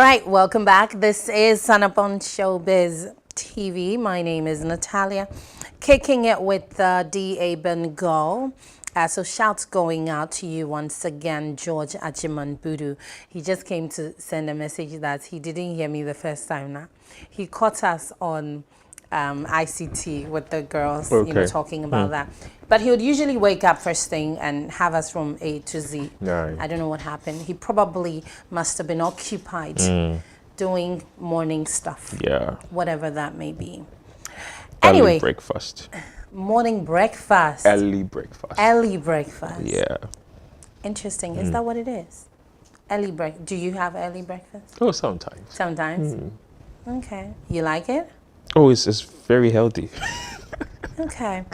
right, welcome back. This is Sun Up on Showbiz TV. My name is Natalia, kicking it with D.A. Bengal. So shouts going out to you once again, George Ajiman Budu. He just came to send a message that he didn't hear me the first time now. He caught us on ICT with the girls, talking about that. But he would usually wake up first thing and have us from A to Z. Right. I don't know what happened. He probably must have been occupied doing morning stuff. Yeah. Whatever that may be. Early Anyway. breakfast. Morning breakfast. Early breakfast. Early breakfast. Yeah. Interesting. Is that what it is? Early break. Do you have early breakfast? Oh, sometimes. Sometimes. Okay. You like it? Oh, it's very healthy. Okay.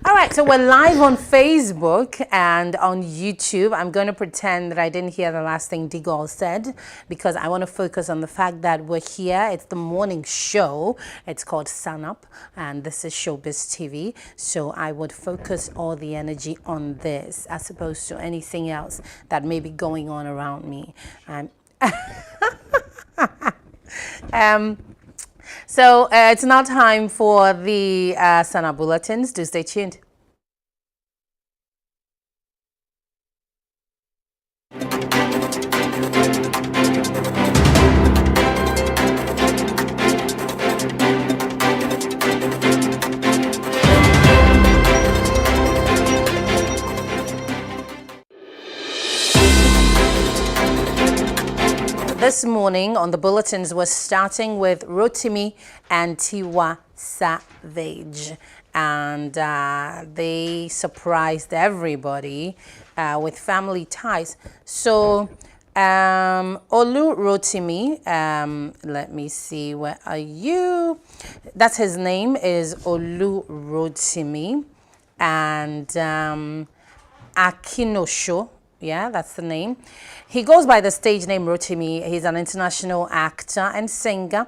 All right. So we're live on Facebook and on YouTube. I'm going to pretend that I didn't hear the last thing Digol said because I want to focus on the fact that we're here. It's the morning show. It's called Sun Up, and this is Showbiz TV. So I would focus all the energy on this as opposed to anything else that may be going on around me. So it's now time for the Sana Bulletins. Do stay tuned. This morning on the bulletins, we're starting with Rotimi and Tiwa Savage. And they surprised everybody with family ties. So, Olu Rotimi, let me see, where are you? That's his name, is Olu Rotimi. And Akinosho. Yeah, that's the name. He goes by the stage name Rotimi. He's an international actor and singer.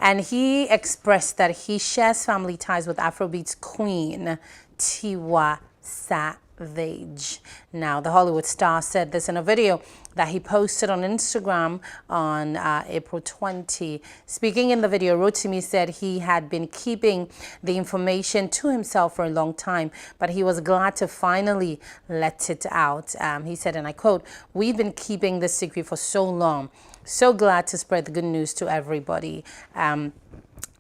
And he expressed that he shares family ties with Afrobeats queen Tiwa Savage. Now, the Hollywood star said this in a video that he posted on Instagram on April 20. Speaking in the video, Rotimi said he had been keeping the information to himself for a long time, but he was glad to finally let it out. He said, and I quote, "We've been keeping this secret for so long. So glad to spread the good news to everybody.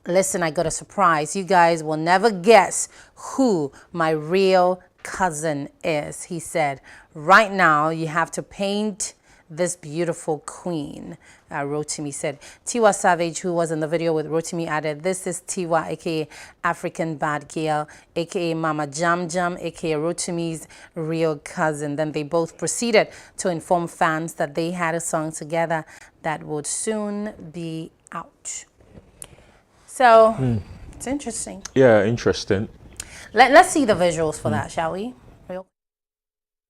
Listen, I got a surprise. You guys will never guess who my real cousin is," he said. "Right now, you have to paint this beautiful queen," Rotimi said. Tiwa Savage, who was in the video with Rotimi, added, "This is Tiwa, aka African Bad Girl, aka Mama Jam Jam, aka Rotimi's real cousin." Then they both proceeded to inform fans that they had a song together that would soon be out. So, it's interesting. Yeah, interesting. Let's see the visuals for that, shall we?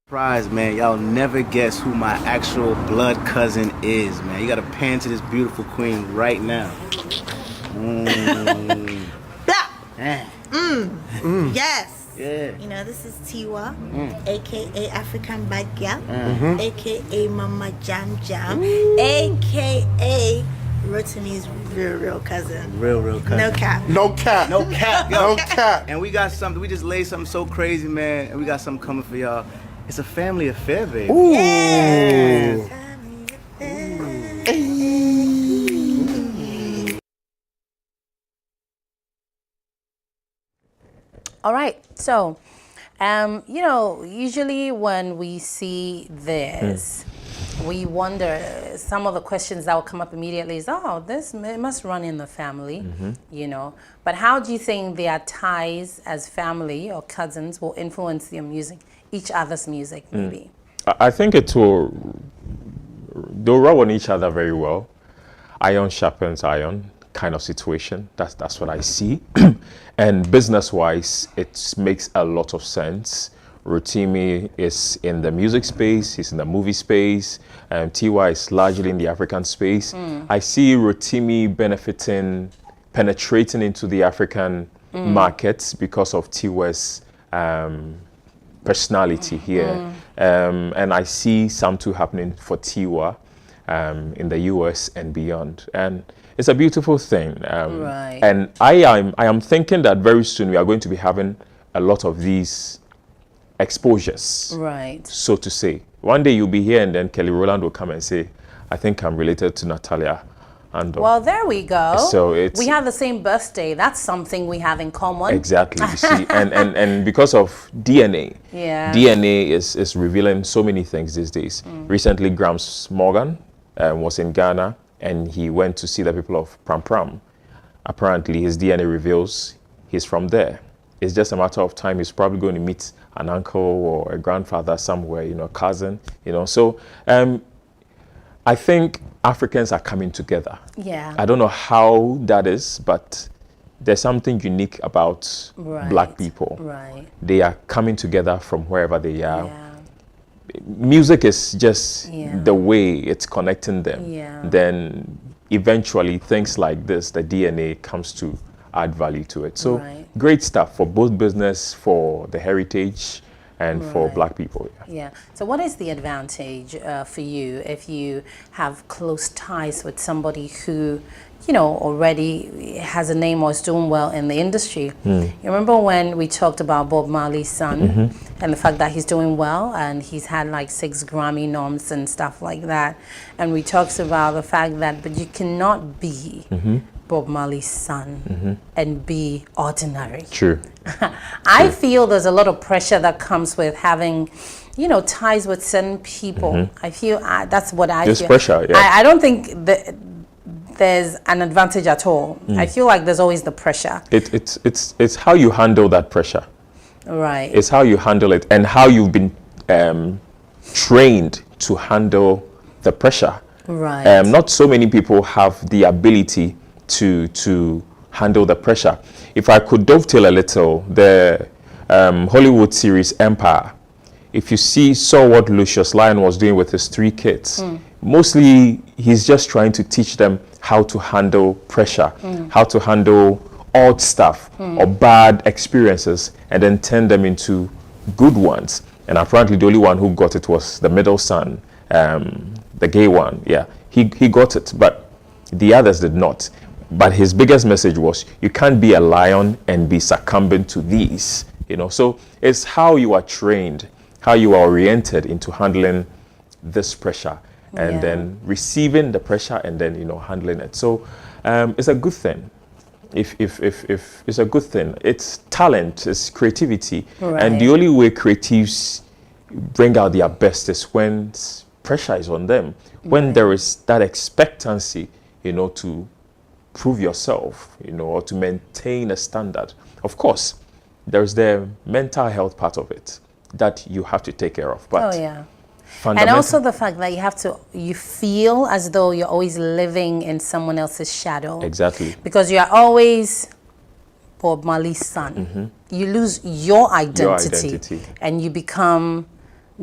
Surprise, man. Y'all never guess who my actual blood cousin is, man. You gotta pan to this beautiful queen right now. Yes. Yeah. You know, this is Tiwa, aka African Bad Girl, aka Mama Jam Jam, aka Rotimi's real cousin. Real cousin. No cap. No cap. No cap, yo. No cap. And we got something, we just laid something so crazy, man. And we got something coming for y'all. It's a family affair, baby. Ooh. Yes. All right. So, usually when we see this, we wonder, some of the questions that will come up immediately is, it must run in the family, But how do you think their ties as family or cousins will influence their music, each other's music, maybe? I think they'll rub on each other very well. Iron sharpens iron kind of situation. That's what I see. And business-wise, it makes a lot of sense. Rotimi is in the music space, he's in the movie space, and Tiwa is largely in the African space. I see Rotimi penetrating into the African markets because of Tiwa's personality here. And I see some too happening for Tiwa. in the US and beyond. And it's a beautiful thing. Right. And I am thinking that very soon we are going to be having a lot of these exposures, Right. so to say. One day you'll be here and then Kelly Rowland will come and say, I think I'm related to Natalia. And Well, there we go. So it's- we have the same birthday. That's something we have in common. exactly, you see, and because of DNA, Yeah. DNA is revealing so many things these days. Recently, Gramps Morgan was in Ghana and he went to see the people of Pram Pram. Apparently, his DNA reveals he's from there. It's just a matter of time. He's probably going to meet an uncle or a grandfather somewhere, cousin, So I think Africans are coming together. Yeah. I don't know how that is, but there's something unique about Right. black people. Right. They are coming together from wherever they are. Yeah. Music is just Yeah. the way it's connecting them. Yeah. Then eventually things like this, the DNA comes to add value to it. So Right. great stuff for both business, for the heritage, and for Right. black people. Yeah. Yeah. So, what is the advantage for you if you have close ties with somebody who, already has a name or is doing well in the industry? You remember when we talked about Bob Marley's son and the fact that he's doing well and he's had like 6 Grammy noms and stuff like that, and we talked about the fact that but you cannot be Bob Marley's son and be ordinary. True. I feel there's a lot of pressure that comes with having, ties with certain people. I feel that's what I There's feel. pressure, yeah. I don't think there's an advantage at all. I feel like there's always the pressure. It's how you handle that pressure. Right. It's how you handle it and how you've been trained to handle the pressure. Right. Not so many people have the ability to handle the pressure. If I could dovetail a little, the Hollywood series Empire, if you saw what Lucius Lyon was doing with his 3 kids, mostly he's just trying to teach them how to handle pressure, how to handle odd stuff or bad experiences and then turn them into good ones. And apparently the only one who got it was the middle son, the gay one. Yeah, he got it, but the others did not. But his biggest message was, you can't be a lion and be succumbing to these, So it's how you are trained, how you are oriented into handling this pressure and then receiving the pressure and then, handling it. So it's a good thing. If it's a good thing, it's talent, it's creativity. Right. And the only way creatives bring out their best is when pressure is on them, when there is that expectancy, to prove yourself, or to maintain a standard. Of course, there's the mental health part of it that you have to take care of. But Oh, yeah. And fundamental- also the fact that you feel as though you're always living in someone else's shadow. Exactly. Because you're always Bob Marley's son. You lose your identity, and you become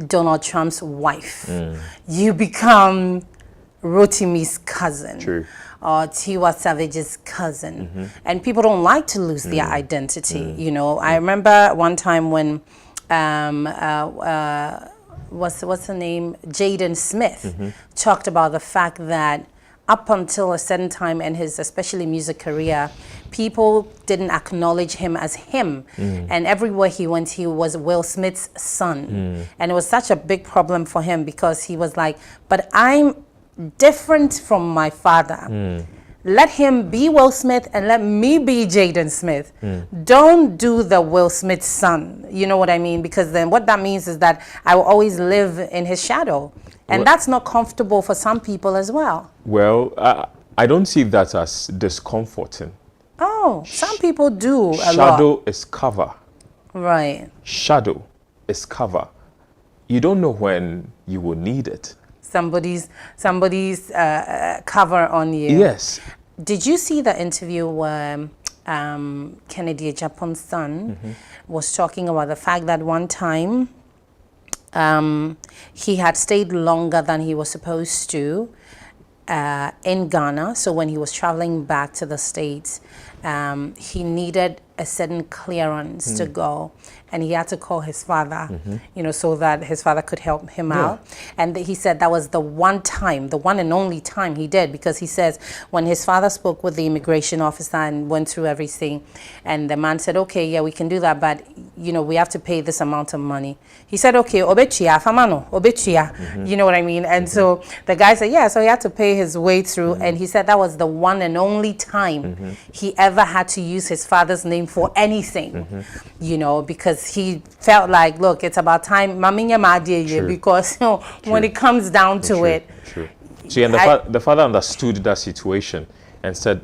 Donald Trump's wife. You become Rotimi's cousin. True. Or Tiwa Savage's cousin. And people don't like to lose their identity. I remember one time when what's her name? Jaden Smith talked about the fact that up until a certain time in his especially music career, people didn't acknowledge him as him. And everywhere he went, he was Will Smith's son. And it was such a big problem for him because he was like, but I'm different from my father. Let him be Will Smith and let me be Jaden Smith. Don't do the Will Smith son. You know what I mean? Because then what that means is that I will always live in his shadow. And that's not comfortable for some people as well. Well, I don't see that as discomforting. Oh, some people do a lot. Shadow is cover. Right. Shadow is cover. You don't know when you will need it. Somebody's cover on you. Yes. Did you see the interview where Kennedy Ajapon's son was talking about the fact that one time he had stayed longer than he was supposed to in Ghana. So when he was traveling back to the States, he needed a certain clearance to go, and he had to call his father, so that his father could help him out. And he said that was the one and only time he did, because he says when his father spoke with the immigration officer and went through everything, and the man said, okay, yeah, we can do that, but we have to pay this amount of money. He said, okay, obetia, famano, obetia, you know what I mean? And so the guy said, yeah, so he had to pay his way through, and he said that was the one and only time he ever had to use his father's name for anything, because he felt like, look, it's about time, because when it comes down to it. True. See, and the father understood that situation and said,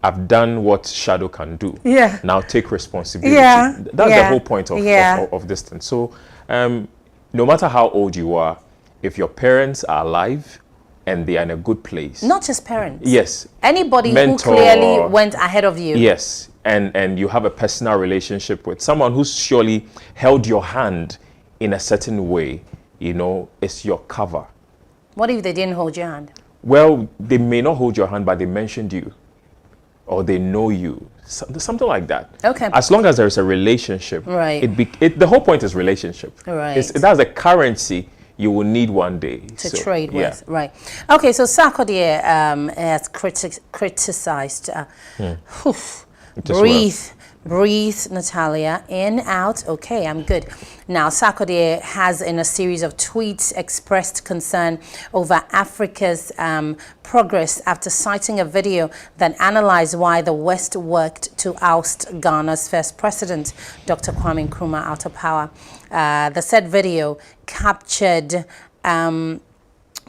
I've done what Shadow can do. Yeah. Now take responsibility. Yeah. That's the whole point of this thing. So, no matter how old you are, if your parents are alive and they are in a good place. Not just parents. Yes. Anybody who clearly went ahead of you. Yes. And you have a personal relationship with someone who's surely held your hand in a certain way, it's your cover. What if they didn't hold your hand? Well, they may not hold your hand, but they mentioned you. Or they know you. Something like that. Okay. As long as there's a relationship. Right. The whole point is relationship. Right. That's a currency you will need one day. To trade with. Right. Okay, so Sarkodie has criticized... Breathe, Natalia. In, out. Okay, I'm good. Now, Sarkodie has, in a series of tweets, expressed concern over Africa's progress after citing a video that analyzed why the West worked to oust Ghana's first president, Dr. Kwame Nkrumah, out of power. The said video captured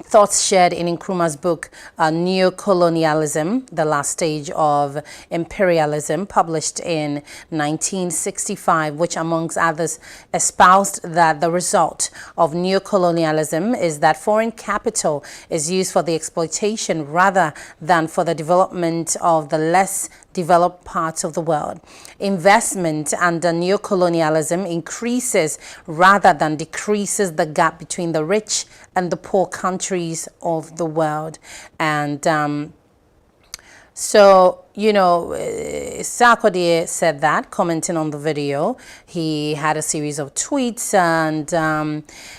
thoughts shared in Nkrumah's book, Neo-Colonialism, The Last Stage of Imperialism, published in 1965, which, amongst others, espoused that the result of neo-colonialism is that foreign capital is used for the exploitation rather than for the development of the less developed parts of the world. Investment under neo-colonialism increases rather than decreases the gap between the rich and the poor countries of the world. And Sarkodie said that, commenting on the video. He had a series of tweets, and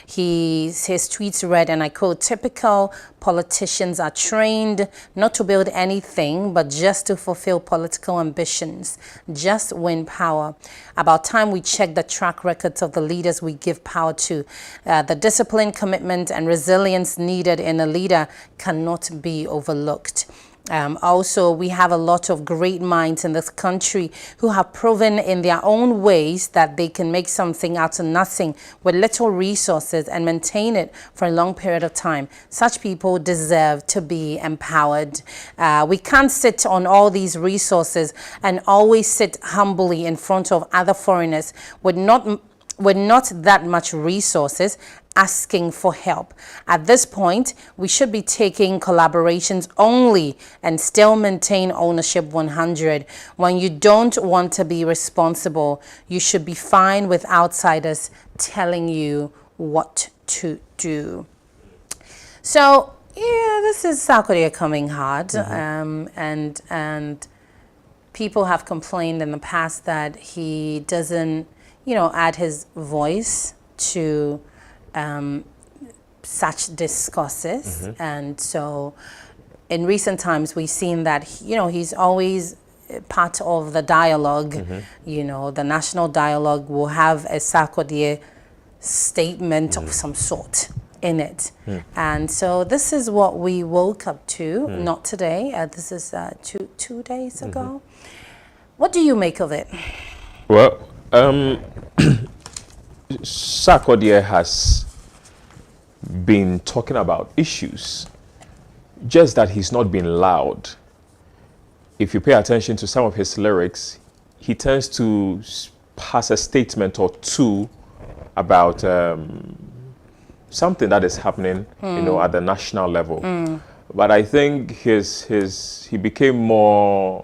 his tweets read, and I quote, "Typical politicians are trained not to build anything, but just to fulfill political ambitions, just win power. About time we check the track records of the leaders we give power to. The discipline, commitment, and resilience needed in a leader cannot be overlooked." Also, we have a lot of great minds in this country who have proven in their own ways that they can make something out of nothing with little resources and maintain it for a long period of time. Such people deserve to be empowered. We can't sit on all these resources and always sit humbly in front of other foreigners with not that much resources, asking for help. At this point, we should be taking collaborations only and still maintain ownership 100. When you don't want to be responsible, you should be fine with outsiders telling you what to do. So, yeah, this is Sarkodie coming hard. And people have complained in the past that he doesn't, add his voice to such discourses. And so in recent times, we've seen that, he's always part of the dialogue. The national dialogue will have a Sarkodie statement of some sort in it. And so this is what we woke up to, not today. This is two days ago. What do you make of it? Well, Sarkodie has been talking about issues, just that he's not been loud. If you pay attention to some of his lyrics, he tends to pass a statement or two about something that is happening, at the national level. But I think he came more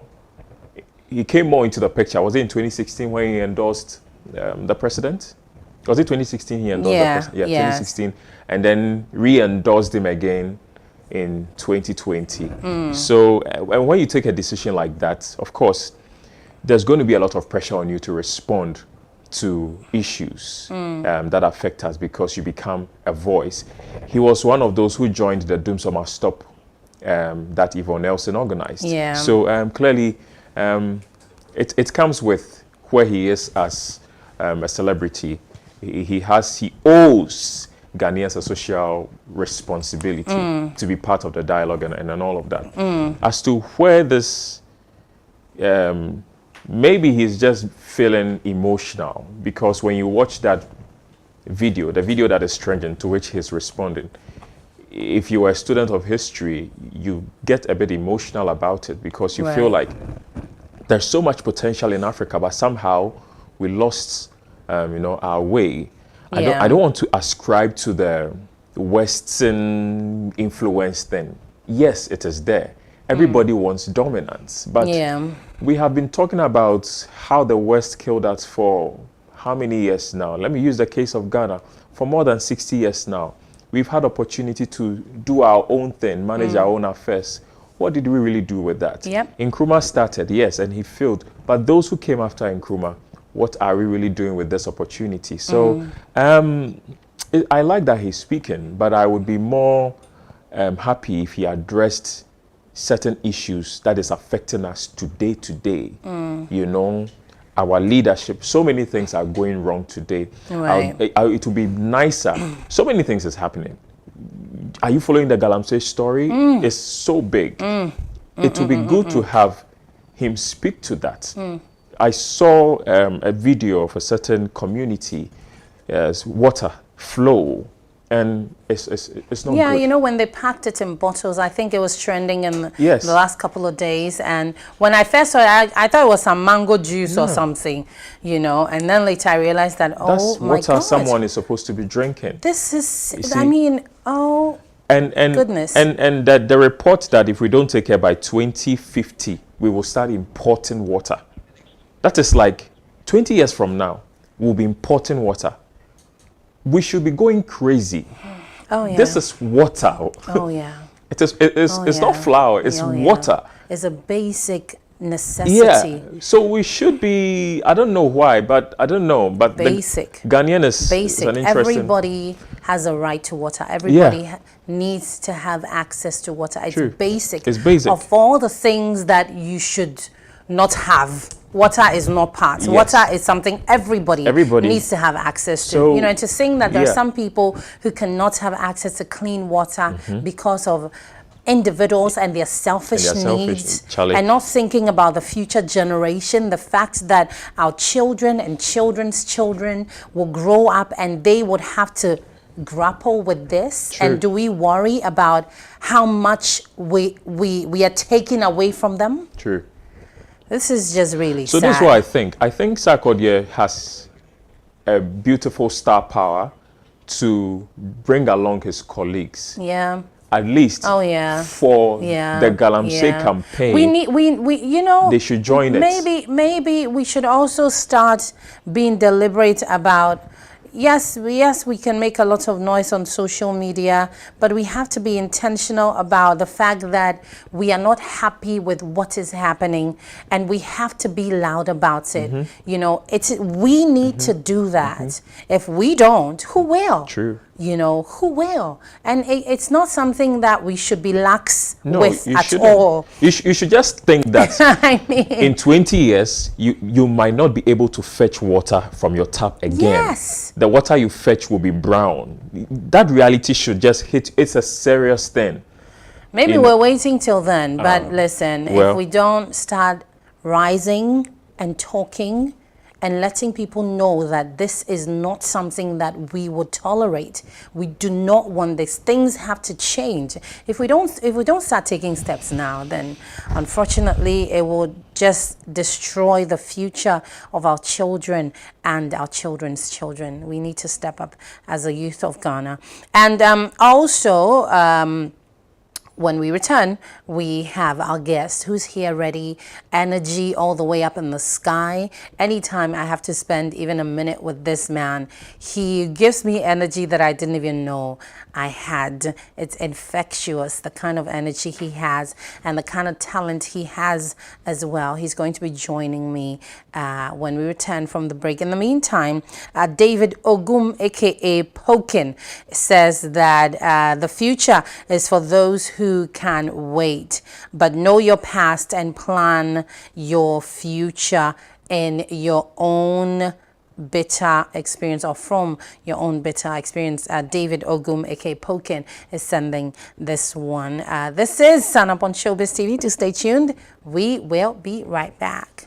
into the picture. Was it in 2016 when he endorsed the president? Was it 2016 he endorsed the president? Yeah, 2016. And then re-endorsed him again in 2020. So and when you take a decision like that, of course, there's going to be a lot of pressure on you to respond to issues that affect us because you become a voice. He was one of those who joined the Doom Summer Stop that Yvonne Nelson organized. Yeah. So clearly, it comes with where he is as a celebrity. He owes Ghanaians a social responsibility to be part of the dialogue and all of that. As to where this, maybe he's just feeling emotional, because when you watch that video, the video that is trending to which he's responding, if you are a student of history, you get a bit emotional about it because you feel like there's so much potential in Africa, but somehow we lost, our way. I don't want to ascribe to the Western influence thing. Yes, it is there. Everybody wants dominance, but we have been talking about how the West killed us for how many years now? Let me use the case of Ghana. For more than 60 years now, we've had opportunity to do our own thing, manage our own affairs. What did we really do with that? Nkrumah started, yes, and he failed. But those who came after Nkrumah, what are we really doing with this opportunity? So I like that he's speaking, but I would be more happy if he addressed certain issues that is affecting us today. Our leadership, so many things are going wrong today. It would be nicer. So many things is happening. Are you following the Galamsey story? It's so big. It would be good to have him speak to that. I saw a video of a certain community, water flow, and it's not good. When they packed it in bottles, I think it was trending in the last couple of days. And when I first saw it, I thought it was some mango juice or something, and then later I realized that, that's my water God, someone is supposed to be drinking. This is, and goodness. And that the report that if we don't take care by 2050, we will start importing water. That is like 20 years from now, we'll be importing water. We should be going crazy. This is water. It's not flour, it's water. It's a basic necessity. So we should be, I don't know why, but I don't know. But basic. Ghanaian is basic. An interesting. Everybody has a right to water. Everybody needs to have access to water. It's basic. It's basic. Of all the things that you should not have, water is not part. Water is something everybody needs to have access to. And to think that there are some people who cannot have access to clean water because of individuals and their selfish needs, and not thinking about the future generation, the fact that our children and children's children will grow up and they would have to grapple with this. And do we worry about how much we are taking away from them? This is just really sad. So this is what I think. I think Sarkodie has a beautiful star power to bring along his colleagues. At least for the Galamsey campaign. They should join it. Maybe we should also start being deliberate about, yes, we can make a lot of noise on social media, but we have to be intentional about the fact that we are not happy with what is happening, and we have to be loud about it. We need to do that. If we don't, who will? Who will? And it's not something that we should be lax with at all. You should just think that in 20 years, you might not be able to fetch water from your tap again. The water you fetch will be brown. That reality should just hit. It's a serious thing. Maybe we're waiting till then, but listen, if we don't start rising and talking and letting people know that this is not something that we would tolerate. We do not want this. Things have to change. If we don't start taking steps now, then unfortunately it will just destroy the future of our children and our children's children. We need to step up as a youth of Ghana. And also When we return, we have our guest who's here ready, energy all the way up in the sky. Anytime I have to spend even a minute with this man, he gives me energy that I didn't even know I had. It's infectious, the kind of energy he has and the kind of talent he has as well. He's going to be joining me when we return from the break. In the meantime, David Ogum, aka Pokin, says that the future is for those who can wait, but know your past and plan your future in your own bitter experience or from your own bitter experience. David Ogum, aka Pokin, is sending this one. This is Sun Up on Shobiz TV. To stay tuned, we will be right back.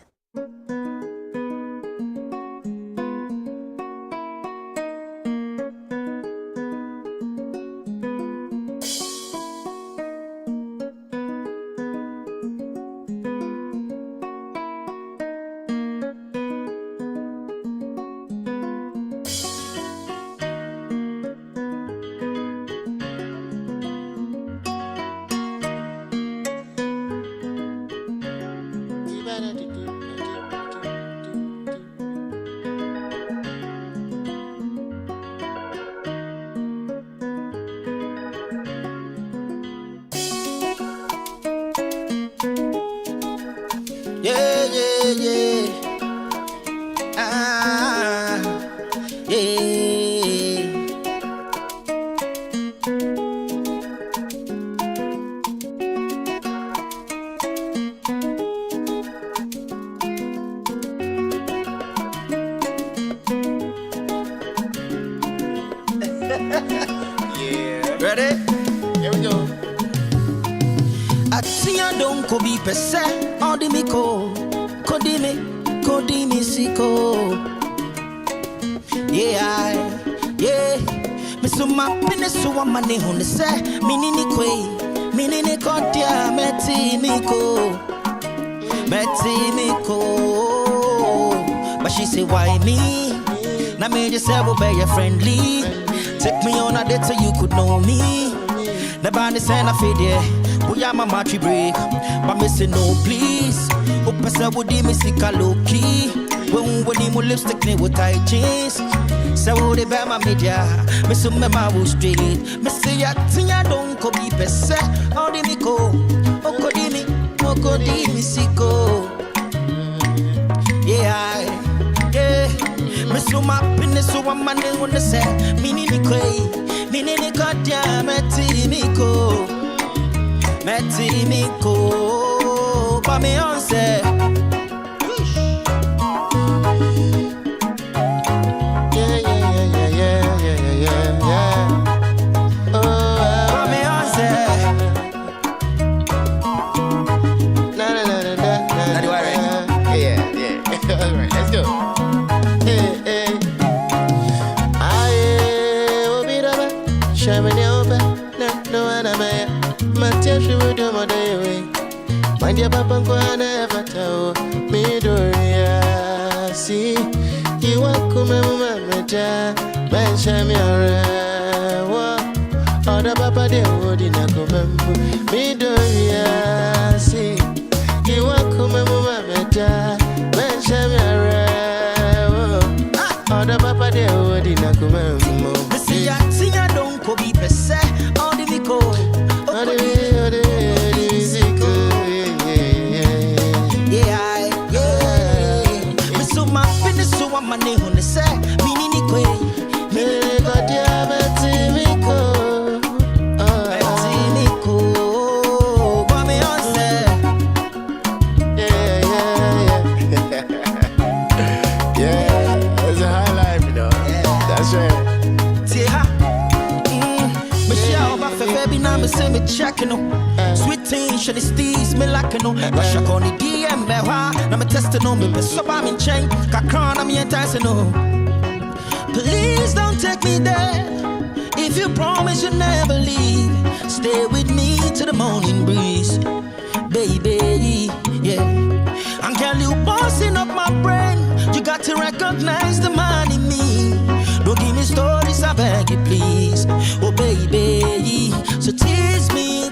Yeah, yeah, yeah. Ah, yeah. Yeah. Ready? Here we go. Atia don ko bi pese odi mi ko kodi mi siko. Yeah, yeah. Me so ma pine so wa mane ho ne se minini kodia meti mi ko. But she say why me? Na me just say we be friendly. Take me on a date so you could know me. The band is saying I feel there. We are my matry break. But me say no please. Upasa would me see low key. When we need lipstick ne with tight jeans. So would they bear my media? Me so me ma wo straight. Me say ya tinya don't ko be pese. All the me ko. Okodi mi siko. Yeah, yeah. Me so ma pin so one man on the set. Minini kodia meti mi ko. But me on say. Mind your papa go never tell me do ya see you walk come mama ben shame your other papa de would na come me do ya see you walk come mama ben shame your other papa de would na come see ya don't ko be pese all the go money on the set, meaning it quick. Me got ya betimiko. Betimiko. But me on set. Yeah, it's a high life, you know. Yeah. That's right. Michelle, my baby, now me say me checking on. Sweet teen, shiny steez, me lacking on. Rush on the DM, now me testing on me. But so I'm in chain, kakran, I'm enticing on. Please don't take me there. If you promise you'll never leave, stay with me to the morning breeze, baby. Yeah, and girl, you bossing up my brain. You got to recognize the man in me. Don't give me stories, I beg you, please. Oh, baby, so tease me,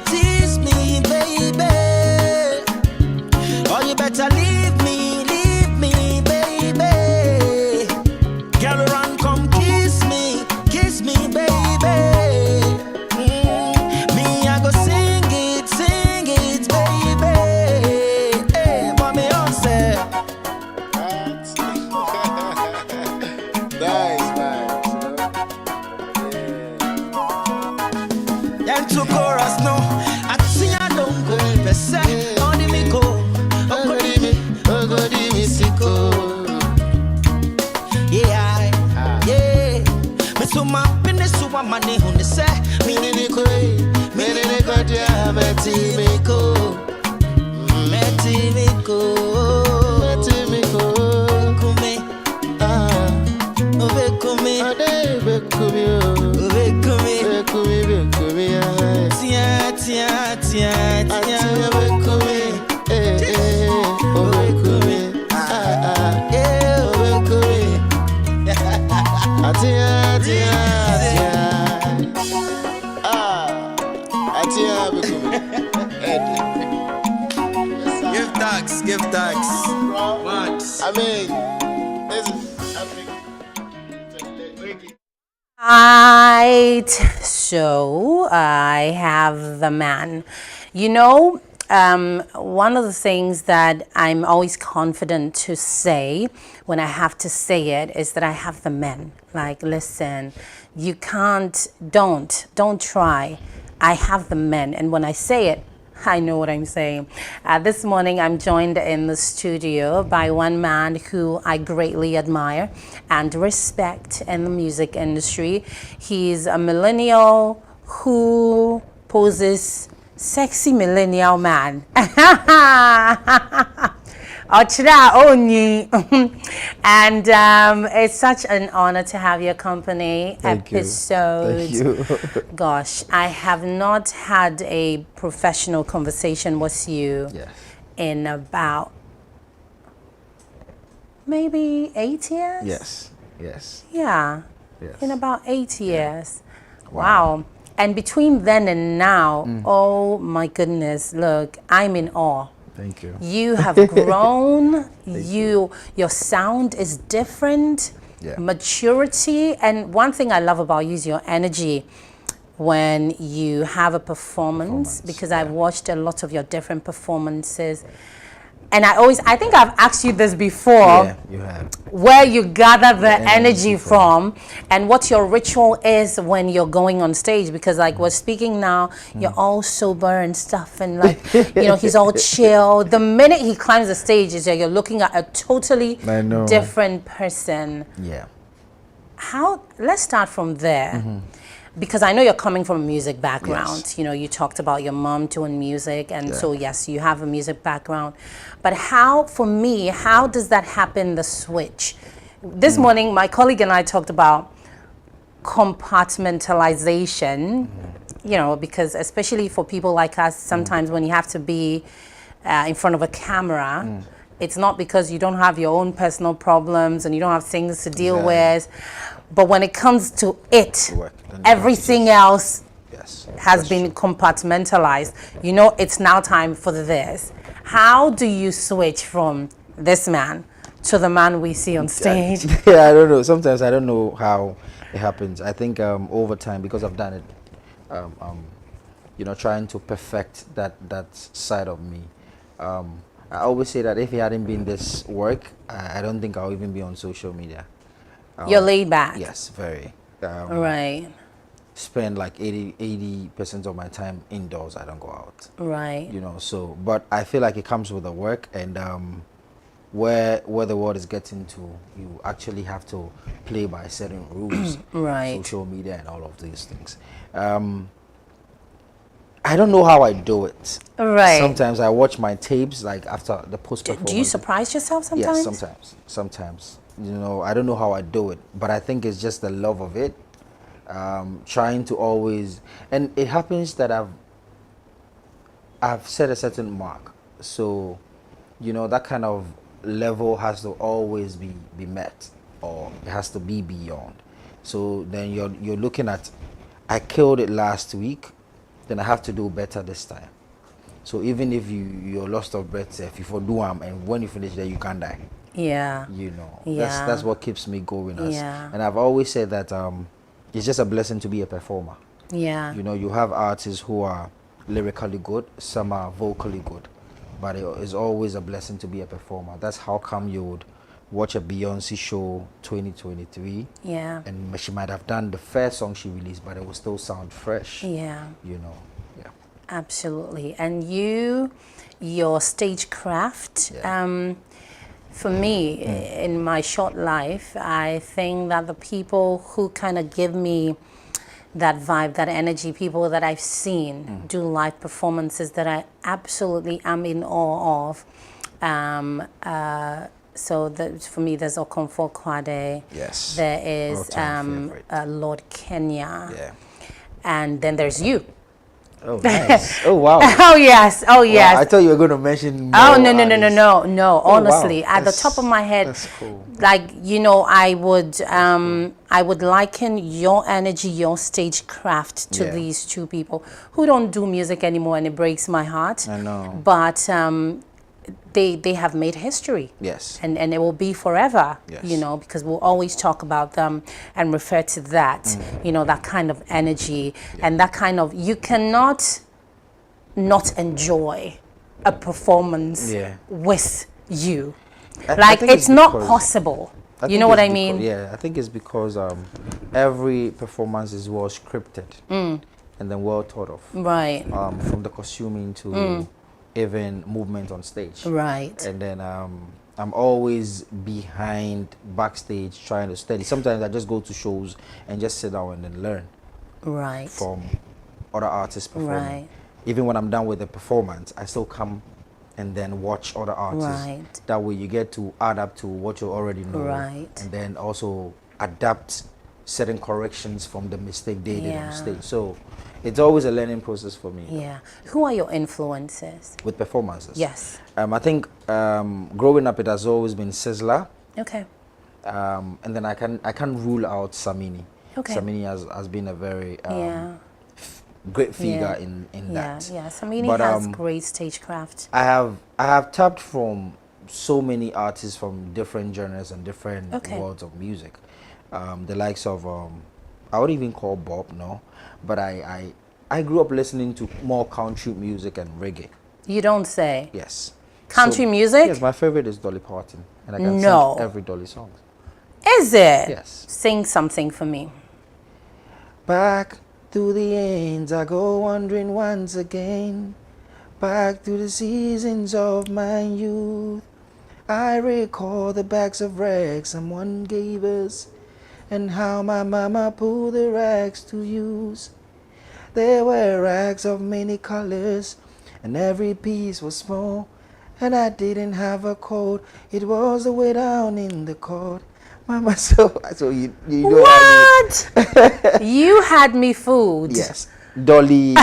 Yeah, yeah. Me so my business so my money on the set. Me ni ni ko dia meti me ko. Kume. Ove kume. Ade be kumi o. Ove kume. Be kumi ya. Tia. Atia be kumi. Ove kumi. Ove kumi. Atia. Atia be kumi. Give thanks. What? I mean, this is Right. So I have the man. You know, one of the things that I'm always confident to say when I have to say it is that I have the men. Like, listen, you can't, don't try. I have the men. And when I say it, I know what I'm saying. This morning, I'm joined in the studio by one man who I greatly admire and respect in the music industry. He's a millennial who poses sexy millennial man. And it's such an honor to have your company. Episode. Thank you. Gosh, I have not had a professional conversation with you in about maybe 8 years? Yes. Yeah. Yes. In about 8 years. Wow. And between then and now, oh my goodness, look, I'm in awe. Thank you. You have grown. Your sound is different. Yeah. Maturity. And one thing I love about you is your energy when you have a performance because I've watched a lot of your different performances. And I think I've asked you this before. Yeah, you have. Where you gather the energy from and what your ritual is when you're going on stage, because like we're speaking now, you're all sober and stuff, and like he's all chill. The minute he climbs the stage is you're looking at a totally different person. Yeah. Let's start from there. Because I know you're coming from a music background. Yes. You talked about your mom doing music, and so yes, you have a music background. But how does that happen, the switch? This morning, my colleague and I talked about compartmentalization, because especially for people like us, sometimes when you have to be in front of a camera, it's not because you don't have your own personal problems and you don't have things to deal with. But when it comes to everything else has been compartmentalized. It's now time for this. How do you switch from this man to the man we see on stage? I don't know. Sometimes I don't know how it happens. I think over time, because I've done it, trying to perfect that side of me. I always say that if it hadn't been this work, I don't think I'll even be on social media. You're laid back. Yes, very. Right. Spend like 80% of my time indoors. I don't go out. Right. But I feel like it comes with the work, and where the world is getting to, you actually have to play by certain rules. Right. Social media and all of these things. I don't know how I do it. Right. Sometimes I watch my tapes, like after the post-performance. Do you surprise yourself sometimes? Yes, sometimes. I don't know how I do it, but I think it's just the love of it. Trying to always, and it happens that I've set a certain mark, so that kind of level has to always be met, or it has to be beyond. So then you're looking at, I killed it last week, then I have to do better this time. So even if you're lost of breath, if you do and when you finish there, you can't die. Yeah. That's what keeps me going. And I've always said that it's just a blessing to be a performer. Yeah. You have artists who are lyrically good, some are vocally good, but it is always a blessing to be a performer. That's how come you would watch a Beyonce show 2023. Yeah. And she might have done the first song she released, but it will still sound fresh. Yeah. Yeah. Absolutely. And your stagecraft, For me, in my short life, I think that the people who kind of give me that vibe, that energy, people that I've seen do live performances that I absolutely am in awe of. So for me, there's Okomfo Kwade. Yes. There is All-time favorite. Lord Kenya. Yeah. And then there's you. Oh, nice. Oh, wow. Oh yes, oh yes. Wow, I thought you were going to mention more Oh no. artists. Honestly, wow. at the top of my head, That's cool. like I would liken your energy, your stage to Yeah. these two people who don't do music anymore, and it breaks my heart. I know. But they have made history. Yes. And it will be forever, Yes. because we'll always talk about them and refer to that, that kind of energy and that kind of, you cannot not enjoy a performance with you. I think it's not because- possible. You think know what it's I mean? Yeah, I think it's because every performance is well scripted and then well thought of. Right. From the costuming to even movement on stage. Right. And then I'm always behind backstage trying to study. Sometimes I just go to shows and just sit down and then learn Right. from other artists performing. Right. Even when I'm done with the performance, I still come and then watch other artists. Right. That way you get to add up to what you already know. Right. And then also adapt certain corrections from the mistake they did Yeah. on stage. So it's always a learning process for me Yeah. Who are your influences? with performances. Yes. I think growing up it has always been Sizzler. Okay. And then I can't rule out Samini. Okay. Samini has been a very Yeah. great figure Yeah. in that. Yeah. Samini But, has great stagecraft. I have tapped from so many artists from different genres and different Okay. worlds of music. The likes of I would even call Bob, no, but I grew up listening to more country music and reggae. You don't say. Yes. Country music? Yes, my favorite is Dolly Parton, and I can No. sing every Dolly song. Is it? Yes. Sing something for me. Back through the ends, I go wandering once again. Back through the seasons of my youth, I recall the bags of rags someone gave us, and how my mama pulled the rags to use. There were rags of many colors, and every piece was small, and I didn't have a coat. It was the way down in the court. Mama, so you know What? You had me fooled. Yes. Dolly,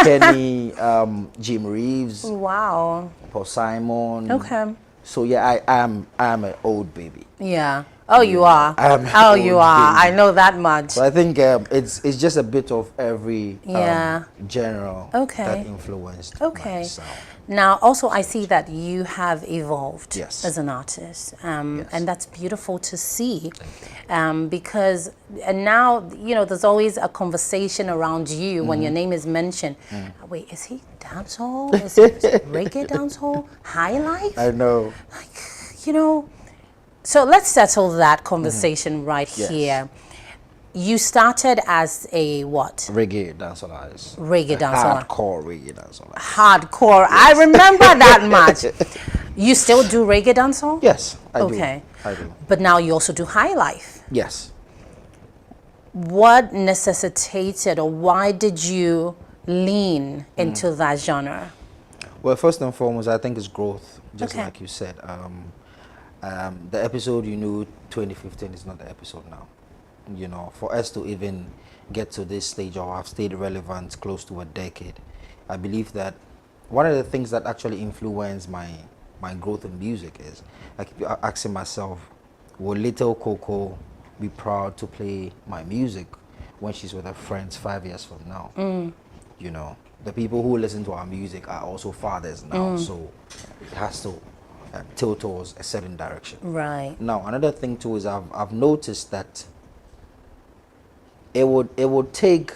Kenny, Jim Reeves, Wow. Paul Simon. Okay. So yeah, I'm an old baby. Yeah. Oh, you are. I'm an Oh, you old are. baby. I know that much. So I think it's just a bit of every Yeah. genre Okay. that influenced Okay. my sound. Now, also, I see that you have evolved Yes. as an artist, Yes. and that's beautiful to see, because and now there's always a conversation around you when your name is mentioned. Wait, is he dancehall? Is he reggae dancehall? High life? I know. So let's settle that conversation right Yes. here. You started as a what? Reggae dancehall artist. Reggae dancehall. Hardcore reggae dancehall artist. Hardcore. I remember that much. You still do reggae dancehall? Yes, I do. Okay. I do. But now you also do high life. Yes. What necessitated or why did you lean into that genre? Well, first and foremost, I think it's growth, just Okay. like you said. The episode 2015 is not the episode now. For us to even get to this stage or have stayed relevant close to a decade, I believe that one of the things that actually influenced my growth in music is, I keep asking myself, will little Coco be proud to play my music when she's with her friends 5 years from now? The people who listen to our music are also fathers now, so it has to tilt towards a certain direction. Right. Now, another thing too is I've noticed that it would take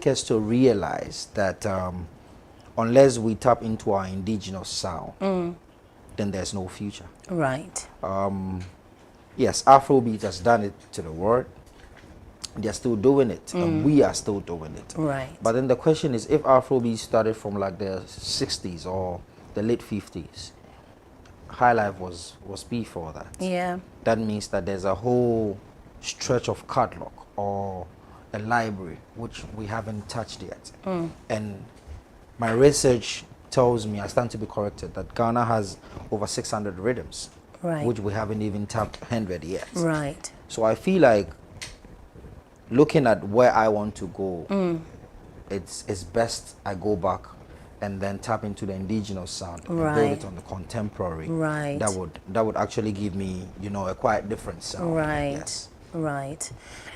us to realize that unless we tap into our indigenous sound, then there's no future. Right. Yes, Afrobeat has done it to the world. They're still doing it, and we are still doing it. Right. But then the question is, if Afrobeat started from like the 60s or the late 50s, High Life was before that. Yeah. That means that there's a whole stretch of catalog or a library which we haven't touched yet. And my research tells me, I stand to be corrected, that Ghana has over 600 rhythms, Right. which we haven't even tapped 100 yet. Right. So I feel like looking at where I want to go, it's best I go back and then tap into the indigenous sound and build Right. it on the contemporary. Right. That would actually give me, you know, a quite different sound. Right. Yes. Right.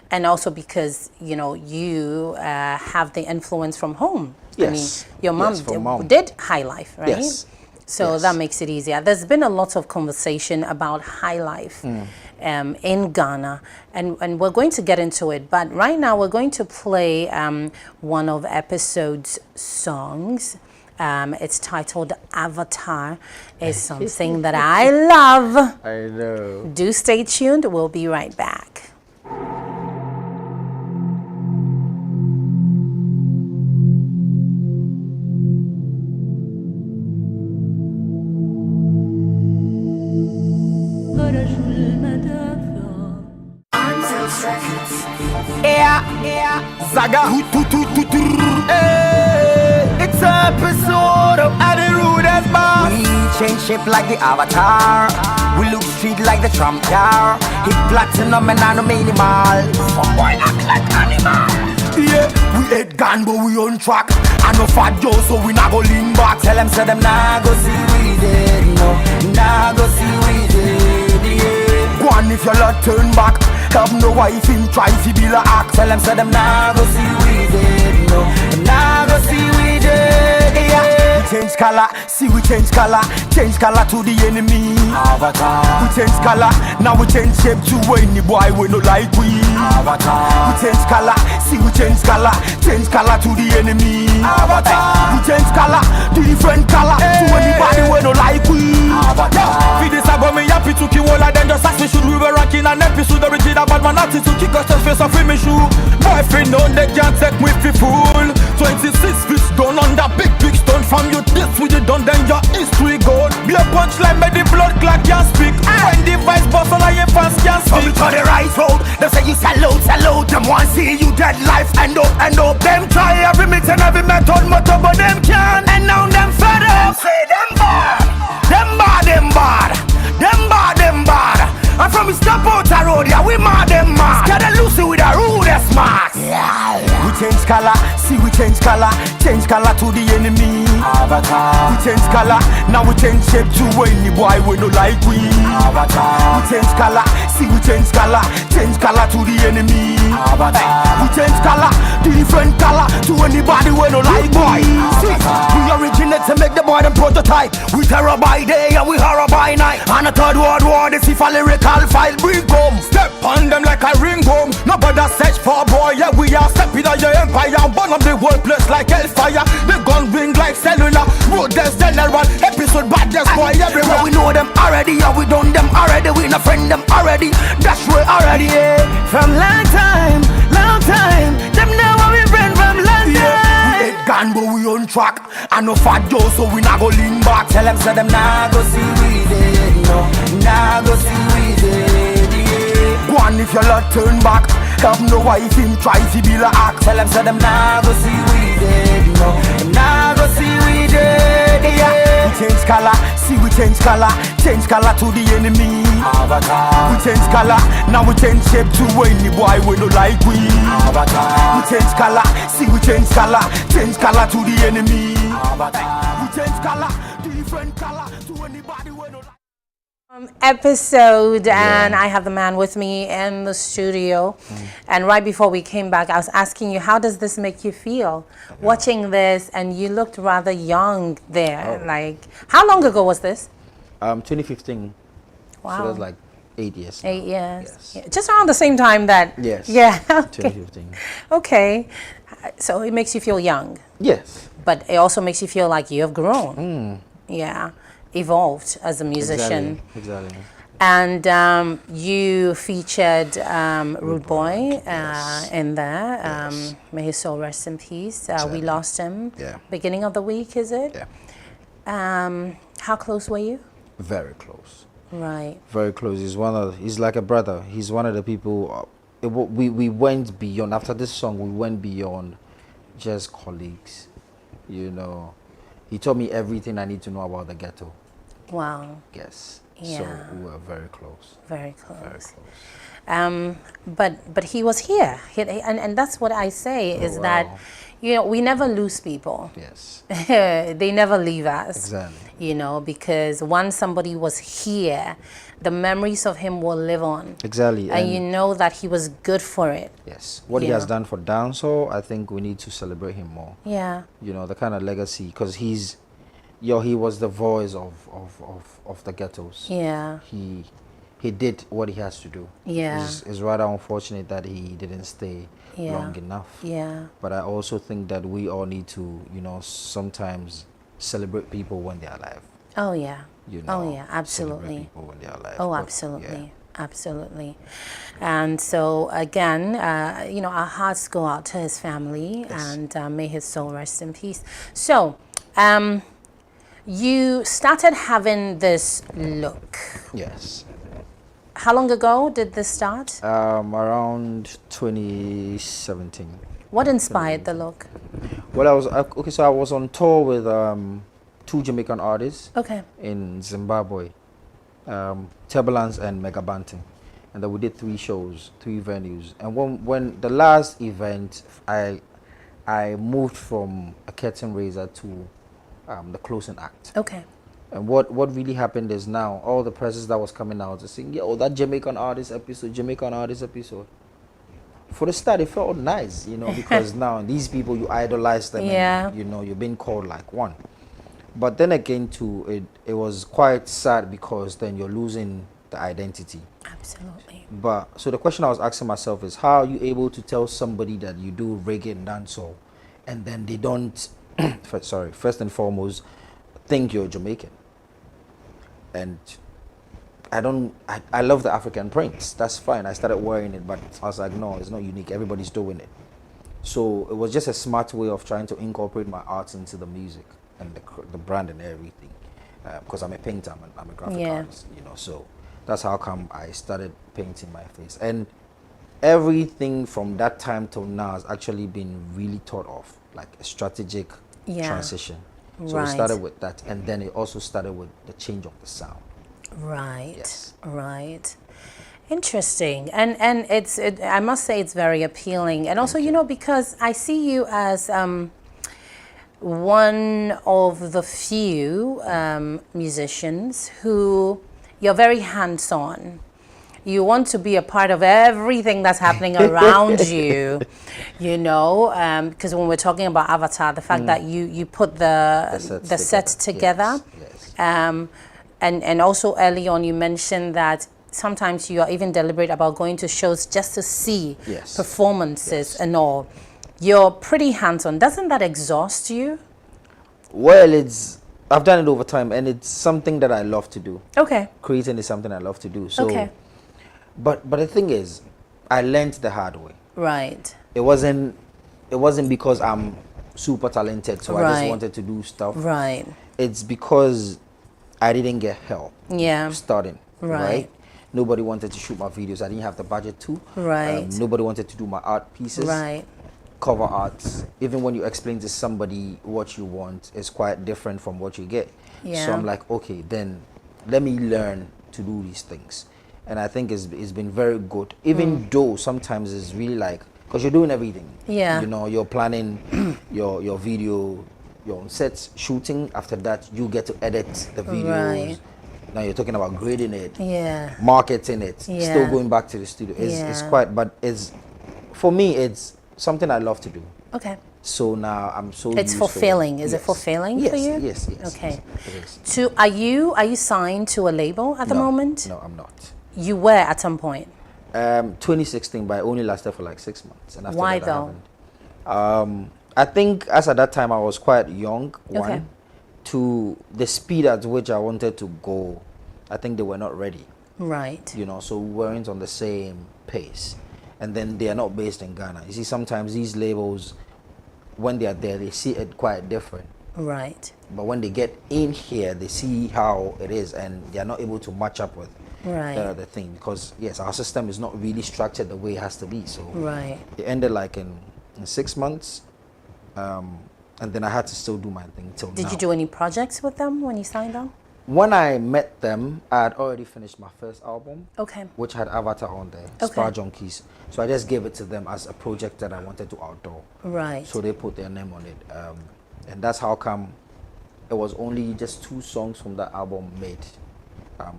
And also because, you know, you have the influence from home. Yes. I mean, your mom, Yes, from mom. did High Life, right? Yes. So Yes. that makes it easier. There's been a lot of conversation about High Life in Ghana, and we're going to get into it. But right now, we're going to play one of Episode's songs. It's titled Avatar. It's something that I love. I know. Do stay tuned. We'll be right back. Zaga. Hey, it's an episode of the rudest boss. We change shape like the Avatar. We look street like the Trump car. Hit platinum and I'm minimal. Boy act like animal. Yeah, we hate gun but we on track. I know fat Joe so we not go lean back. Tell them say them nah go see we dead. No, nah go see we dead. Yeah. Go on if you lot turn back. Have no wife him try to be la act. Tell them say them nah go see we dead. No, nah go see we dead. Yeah. We change color, see we change color to the enemy. Avatar. We change color, now we change shape to any boy we no like we. Avatar. We change color, see we change color to the enemy. Avatar. We change color, different color to anybody we no like we. Avatar. For this album me happy to kill all of them just as we should. We were ranking an episode original bad man attitude to kick us the face off with me shoe. Boyfriend on they can't take me for fool. 26 feet down on that big stone from you. This with you done then your history gone. Be a punchline by the blood clot can't speak. When the vice boss all of your fans can't speak. Come to the right road. They say you sell out. Them want see you dead life end up. Them try every mix and every method motor but them can't. And now them fed up. Say them bad. And from we step out the road, yeah, we mad them mad. Get a Lucy with a rudest mask. Yeah. We change color, see we change color to the enemy. Avatar. We change color, now we change shape to any boy we no like we. Avatar. We change color, see we change color to the enemy. Avatar. We change color, different color to anybody we no like boy. See, we originate to make the boy them prototype. We terror by day and we horror by night. And a third world war, they see for lyrical file bring home. Step on them like a ring home. Nobody search for boy, yeah we are stepping on your empire and burn up the whole place like hellfire. The gun ring like cellular. Road there's general episode bad just boy everywhere. We know them already, yeah we done them already. We no friend them already. That's way already. Yeah. From long time. Them know we friend from long time. We hate gun but we on track. I know fat Joe so we not go lean back. Tell them say them nah go see we dead. No, nah go see we dead. Yeah. Go on if you lot turn back. Have no wife him try to be la act. Tell them say them nah go see we dead. No, nah go see we dead. Yeah. We change color, see we change color to the enemy. Avatar. We change color, now we change shape to any boy we no like we. Avatar. We change color, see we change color to the enemy. Avatar. We change color, different color to anybody we no like. Episode, and I have the man with me in the studio. And right before we came back, I was asking you, how does this make you feel watching this? And you looked rather young there. Like, how long ago was this? 2015. Wow. So that's like 8 years. 8 years. Yes. Yeah, just around the same time that. Yes. Yeah. Okay. 2015. Okay. So it makes you feel young. Yes. But it also makes you feel like you have grown. Yeah. Evolved as a musician. Exactly. And you featured Rude Boy yes. in there. Yes. May his soul rest in peace. Exactly. We lost him Yeah. beginning of the week, is it? Yeah. How close were you? very close. Right. Very close. He's like a brother. He's one of the people. We went beyond. After this song, we went beyond just colleagues. You know, he told me everything I need to know about the ghetto. Wow. Yes. Yeah. So we were very close. Very close. Very close. But he was here, and that's what I say is that, wow. you know, we never lose people. Yes. They never leave us. Exactly. You know, because once somebody was here, the memories of him will live on. Exactly. And you know that he was good for it. Yes. What he Yeah. has done for dancehall, I think we need to celebrate him more. Yeah. You know, the kind of legacy, because he was the voice of the ghettos. Yeah. He did what he has to do. Yeah. It's rather unfortunate that he didn't stay Yeah. long enough. Yeah. But I also think that we all need to, you know, sometimes celebrate people when they're alive. Oh yeah. You know, Oh yeah. celebrate Absolutely. people when they're alive. Oh, But, absolutely. yeah. Absolutely. And so, again, you know, our hearts go out to his family, and may his soul rest in peace. So, you started having this look. Yes. How long ago did this start? Around 2017. What inspired the look? Well, I was on tour with 2 Jamaican artists Okay. in Zimbabwe, Turbulence and Mega Banting, and then we did 3 shows, 3 venues. And when the last event, I moved from a curtain raiser to the closing act. Okay. And what really happened is now all the presses that was coming out is saying, "Yo, that Jamaican artist episode." For the start, it felt nice, you know, because now these people, you idolize them, Yeah. and, you know, you're being called like one. But then again, too, it was quite sad because then you're losing the identity. Absolutely. But so the question I was asking myself is, how are you able to tell somebody that you do reggae and dancehall, and then they don't, first and foremost, think you're Jamaican? And I love the African prints. That's fine. I started wearing it, but I was like, no, it's not unique. Everybody's doing it. So it was just a smart way of trying to incorporate my arts into the music and the brand and everything. Because I'm a painter, I'm a graphic artist, you know. So that's how come I started painting my face. And everything from that time till now has actually been really thought of, like a strategic transition. So we started with that, and then it also started with the change of the sound. Right. Yes. Right. Interesting. And I must say it's very appealing. And also, you know, because I see you as one of the few musicians who you're very hands-on. You want to be a part of everything that's happening around you, you know, because when we're talking about Avatar, the fact that you put the sets together. Yes. And also early on you mentioned that sometimes you are even deliberate about going to shows just to see performances and all. You're pretty hands-on. Doesn't that exhaust you? Well, I've done it over time, and it's something that I love to do. Okay. Creating is something I love to do. So, okay. But the thing is, I learned the hard way. Right. It wasn't because I'm super talented, so I just wanted to do stuff. Right. It's because I didn't get help. Yeah. Starting. Right. Nobody wanted to shoot my videos. I didn't have the budget to. Right. Nobody wanted to do my art pieces. Right. Cover arts. Even when you explain to somebody what you want, it's quite different from what you get. Yeah. So I'm like, okay, then let me learn to do these things. And I think it's been very good. Even though sometimes it's really like, because you're doing everything. Yeah. You know, you're planning your video, you're on set shooting. After that, you get to edit the videos. Right. Now you're talking about grading it. Yeah. Marketing it. Yeah. Still going back to the studio. It's quite, but for me, it's something I love to do. Okay. So now I'm so It's used fulfilling. to it. Is it fulfilling yes, for you? Yes. Okay. It is. Are you signed to a label at the moment? No, I'm not. You were at some point. 2016, but I only lasted for like 6 months. And after Why that, though? I haven't. I think as at that time I was quite young. Okay. To the speed at which I wanted to go, I think they were not ready. Right. You know, so we weren't on the same pace. And then they are not based in Ghana. You see, sometimes these labels, when they are there, they see it quite different. Right. But when they get in here, they see how it is, and they are not able to match up with Right. the thing, because yes, our system is not really structured the way it has to be. So Right. it ended like in 6 months, and then I had to still do my thing till Did now. you do any projects with them when you signed on? When I met them, I had already finished my first album, Okay. which had Avatar on there, Okay. Spa Junkies. So I just gave it to them as a project that I wanted to outdoor. Right. So they put their name on it, and that's how come it was only just 2 songs from that album made.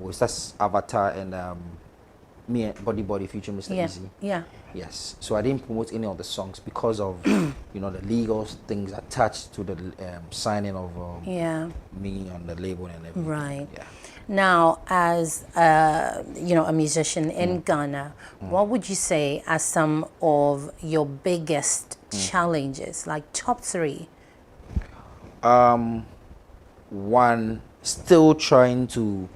Was that's Avatar and Me and Body featuring Mr. Yeah. Easy. Yeah. Yes. So I didn't promote any of the songs because of the legal things attached to the signing of Yeah. me on the label and everything. Right. Yeah. Now, as a musician in Ghana, what would you say are some of your biggest challenges, like top 3? One, still trying to,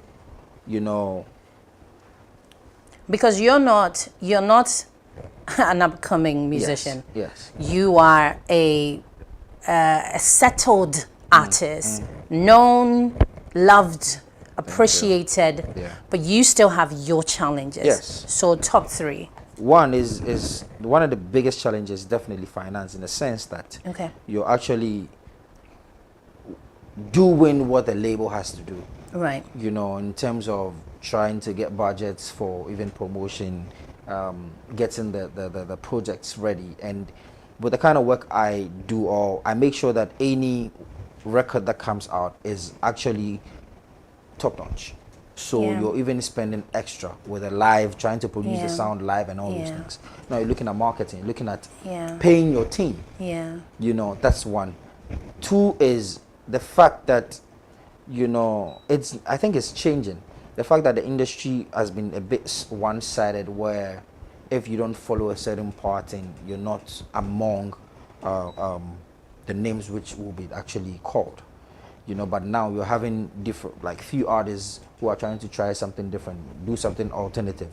Because you're not an upcoming musician. Yes. You are a settled artist, known, loved, appreciated, Yeah. but you still have your challenges. Yes. So top 3. One is one of the biggest challenges, definitely finance, in the sense that Okay. you're actually doing what the label has to do. Right. In terms of trying to get budgets for even promotion, getting the projects ready. And with the kind of work I do, I make sure that any record that comes out is actually top notch. So Yeah. you're even spending extra with a live, trying to produce the Yeah. sound live and all those Yeah. things. Now you're looking at marketing, you're looking at Yeah. paying your team. Yeah. That's one. 2 is the fact that I think it's changing. The fact that the industry has been a bit one-sided, where if you don't follow a certain pattern, you're not among the names which will be actually called. But now you're having different, like, few artists who are trying to try something different, do something alternative.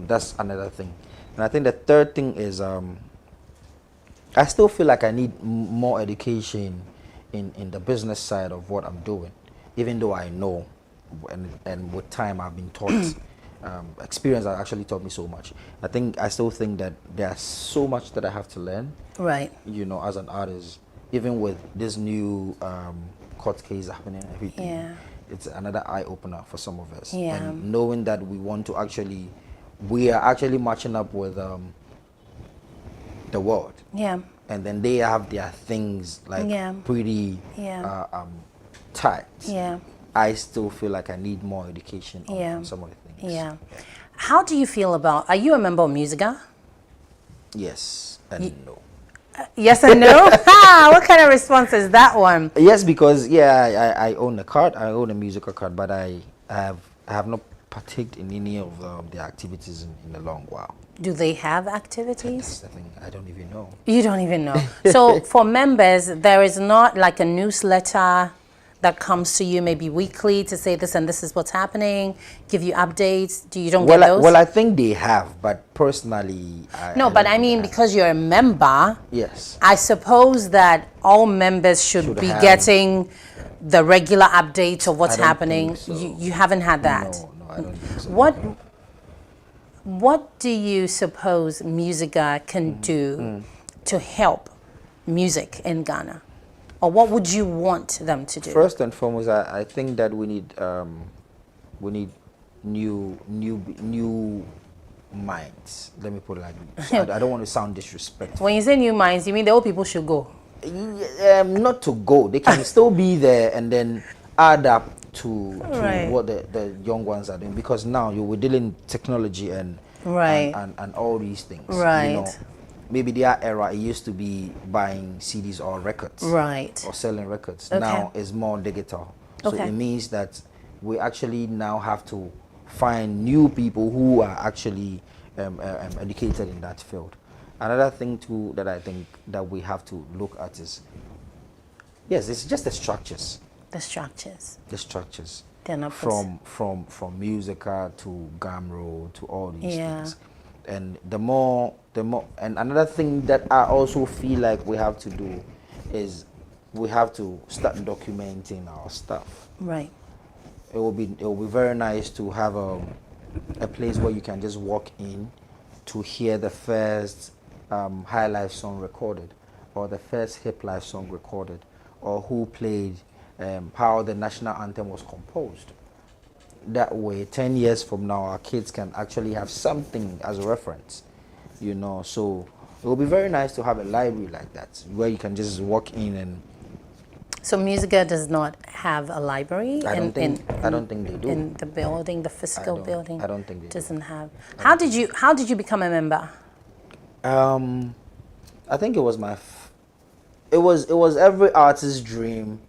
That's another thing. And I think the third thing is I still feel like I need more education in the business side of what I'm doing, even though I know, and with time I've been taught. Experience has actually taught me so much. I still think that there's so much that I have to learn. Right. As an artist, even with this new court case happening and everything. Yeah. It's another eye opener for some of us. Yeah. And knowing that we are actually matching up with the world. Yeah. And then they have their things like Yeah. pretty Yeah. tight. Yeah. I still feel like I need more education on, Yeah. on some of the things. Yeah. How do you feel about, are you a member of Musica? Yes and no. Yes and no? What kind of response is that one? Yes, because I own a card. I own a musical card, but I have not partaked in any of the activities in a long while. Do they have That's activities? the thing. I don't even know. You don't even know. So for members, there is not like a newsletter that comes to you maybe weekly to say this and this is what's happening, give you updates. You don't get those? Well, I think they have, but personally, No, but I mean, because you're a member, yes, I suppose that all members should be have- getting the regular updates of what's I don't happening. think so. You haven't had that. No, I don't think so. What do you suppose Musica can do to help music in Ghana? Or what would you want them to do? First and foremost, I think that we need new minds. Let me put it like this. I don't want to sound disrespectful. When you say new minds, you mean the old people should go? Not to go. They can still be there and then add up to Right. what the young ones are doing. Because now we're dealing with technology and Right. and all these things. Right. Maybe their era, it used to be buying CDs or records. Right. Or selling records. Okay. Now it's more digital. So Okay. it means that we actually now have to find new people who are actually educated in that field. Another thing too that I think that we have to look at is, yes, it's just the structures. The structures. The structures. They're not From Musica to Gamro to all these Yeah. things. And the more and another thing that I also feel like we have to do is we have to start documenting our stuff. Right. It will be very nice to have a place where you can just walk in to hear the first high life song recorded, or the first hip life song recorded, or who played, how the national anthem was composed. That way, 10 years from now, our kids can actually have something as a reference, you know. So it will be very nice to have a library like that, where you can just walk in and. So Musica does not have a library. I don't think they do. In the building, the physical building. I don't think they doesn't have. How did you become a member? I think it was it was every artist's dream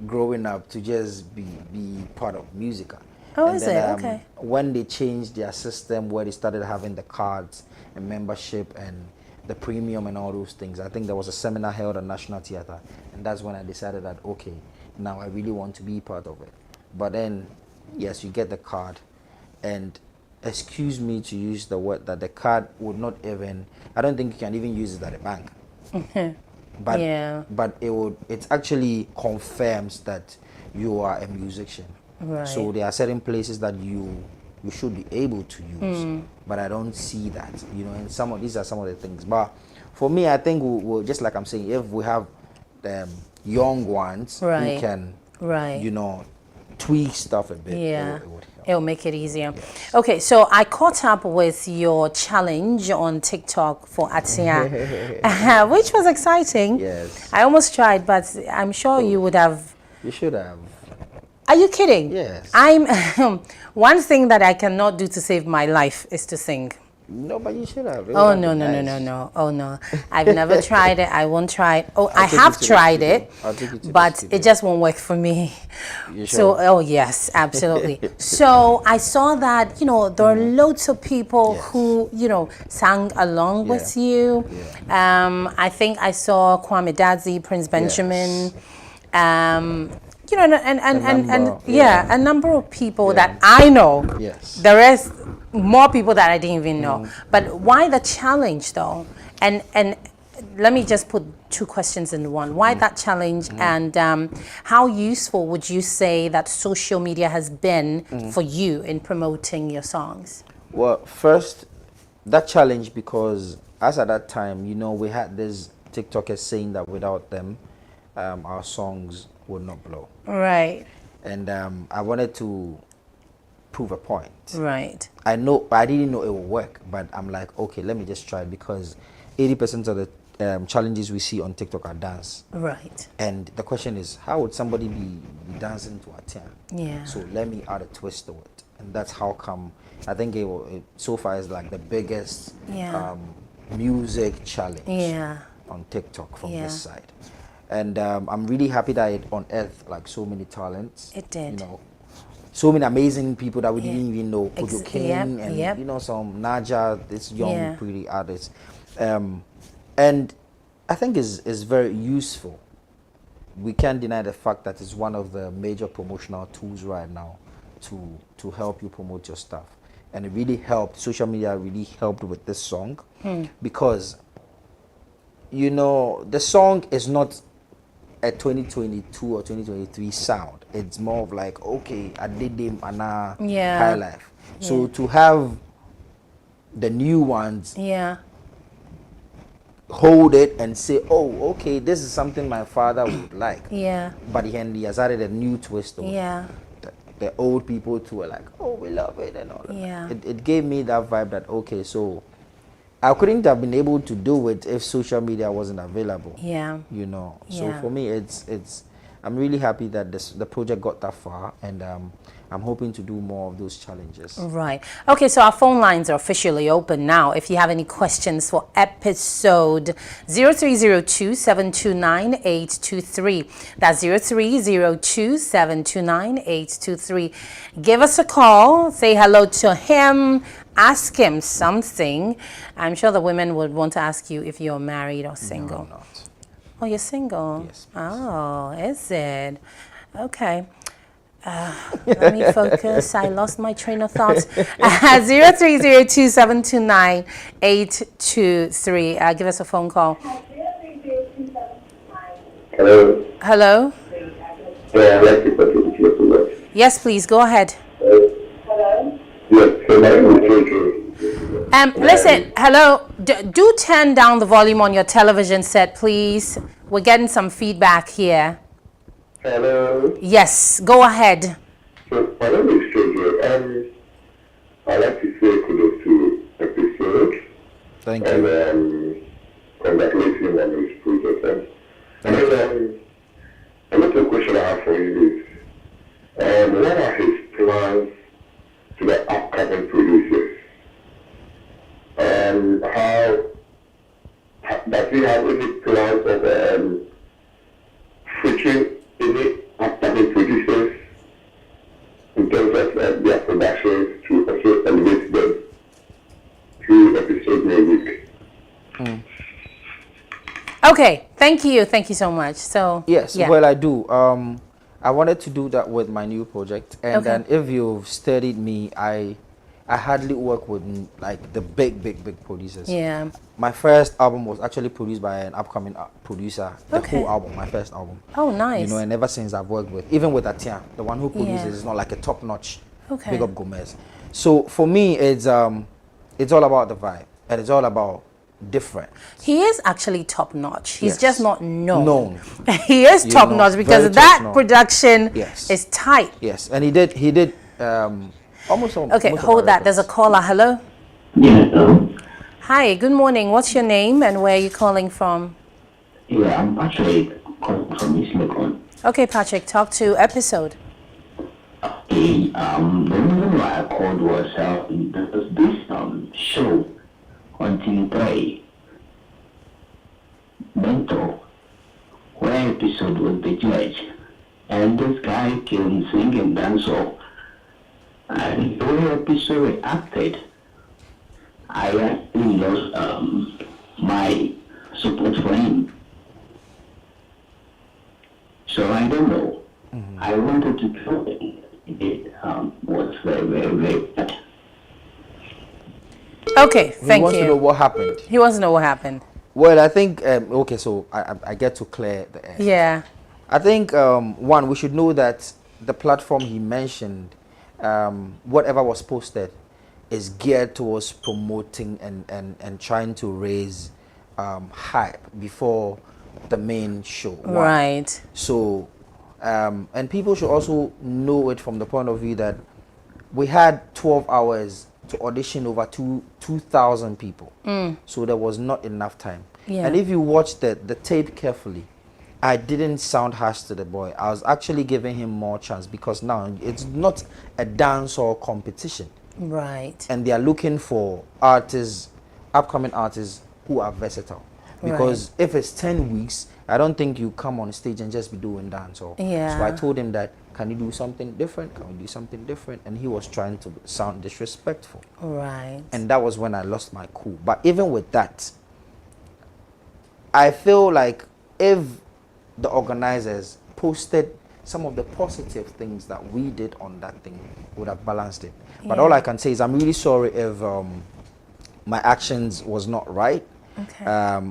growing up to just be part of Musica. Oh, and is then, it? Okay. When they changed their system, where they started having the cards and membership and the premium and all those things, I think there was a seminar held at National Theatre, and that's when I decided that, okay, now I really want to be part of it. But then, yes, you get the card, and excuse me to use the word that the card would not even, I don't think you can even use it at a bank. But yeah. But it actually confirms that you are a musician. Right. So there are certain places that you should be able to use, but I don't see that, you know. And these are some of the things. But for me, I think we'll just like I'm saying, if we have young ones right. who can, right. you know, tweak stuff a bit, yeah, it would help. It'll make it easier. Yes. Okay, so I caught up with your challenge on TikTok for Atia, which was exciting. Yes. I almost tried, but I'm sure you would have. You should have. Are you kidding? Yes. I'm one thing that I cannot do to save my life is to sing. No, but you should have. Oh no. Oh no. I've never tried it. I won't try it. Oh, I have tried it, but it just won't work for me. You So, sure? oh yes, absolutely. So I saw that, you know, there are loads of people who, you know, sang along with you. Yeah. I think I saw Kwame Dadzi, Prince Benjamin. You know, a number of people that I know. Yes. The rest, more people that I didn't even know. But why the challenge though? And let me just put two questions in one. Why that challenge, and how useful would you say that social media has been for you in promoting your songs? Well, first, that challenge, because as at that time, you know, we had this TikTokers saying that without them, our songs would not blow. Right. And I wanted to prove a point. Right. I didn't know it would work, but I'm like, okay, let me just try it, because 80% of the challenges we see on TikTok are dance. Right. And the question is, how would somebody be dancing to a tune? Yeah. So let me add a twist to it. And that's how come, I think it so far is like the biggest music challenge on TikTok from this side. And I'm really happy that it unearthed like so many talents. It did. You know, so many amazing people that we didn't even know. Kojo King and you know, some Naja, this young pretty artist. And I think is very useful. We can't deny the fact that it's one of the major promotional tools right now to help you promote your stuff. And it really helped. Social media really helped with this song because, you know, the song is not a 2022 or 2023 sound. It's more of like, okay, I did them and high life. So to have the new ones hold it and say, oh, okay, this is something my father would like. But he has added a new twist to it. The old people too were like, oh, we love it and all that. It gave me that vibe that, okay, so I couldn't have been able to do it if social media wasn't available. You know. So for me, it's I'm really happy that the project got that far, and I'm hoping to do more of those challenges. Right. Okay, so our phone lines are officially open now. If you have any questions for Episode, 0302-729-823. That's 0302-729-823. Give us a call. Say hello to him. Ask him something. I'm sure the women would want to ask you if you're married or single. No, I'm not. Oh, you're single? Yes, please. Oh, is it? Okay. Let me focus. I lost my train of thought. 0302-729-823. Give us a phone call. Hello. Hello? Yeah, I'd like to participate in your work. Yes, please, go ahead. Yes, so my name is Jojo. Listen, hello. Do turn down the volume on your television set, please. We're getting some feedback here. Hello. Yes, go ahead. So my name is Jojo, and I'd like to say kudos to Episode. Thank And you. congratulations on this project. And a little question I have for you is, what are his plans to the upcoming producers? How does he have any plans of switching any upcoming producers in terms of their productions to also elevate them through Episode music? Okay, thank you so much. So Yes, yeah. well, I do. I wanted to do that with my new project, and Okay. then if you've studied me, I hardly work with like the big producers. Yeah. My first album was actually produced by an upcoming producer. The Okay. whole album, my first album. Oh, nice. You know, and ever since I've worked with, even with Atian, the one who produces, Yeah. is not like a top notch. Okay. Big up Gomez. So for me, it's all about the vibe, and it's all about different. He is actually top notch. He's Yes. just not known. Known. He is You top know, notch because very that top-notch. production Yes. is tight. Yes, and he did almost. Okay, most of hold our that. There's a records. caller. Hello. Yeah, Hi, good morning. What's your name and where are you calling from? yeah, I'm actually calling from East Locon. Okay, Patrick, talk to Episode. The reason why I called was there was this show on TV3, Mentor, where Episode was the judge, and this guy came singing dancehall, and the way Episode reacted, I actually lost my support for him. So I don't know. I wanted to tell him it was very bad. Okay, He thank wants to know you. what happened. He wants to know what happened. Well, I think okay, so I get to clear the air. Yeah. I think one, we should know that the platform he mentioned, whatever was posted, is geared towards promoting and trying to raise hype before the main show. one. Right. So, and people should also know it from the point of view that we had 12 hours to audition over 2,000 people. So there was not enough time. Yeah. And if you watch the tape carefully, I didn't sound harsh to the boy. I was actually giving him more chance because now it's not a dance or competition. Right. And they are looking for artists, upcoming artists who are versatile. Because if it's 10 weeks, I don't think you come on stage and just be doing dance. So Yeah. I told him that, can you do something different? Can we do something different? And he was trying to sound disrespectful. Right. And that was when I lost my cool. But even with that, I feel like if the organizers posted some of the positive things that we did on that thing, would have balanced it. But all I can say is I'm really sorry if my actions was not right. Okay.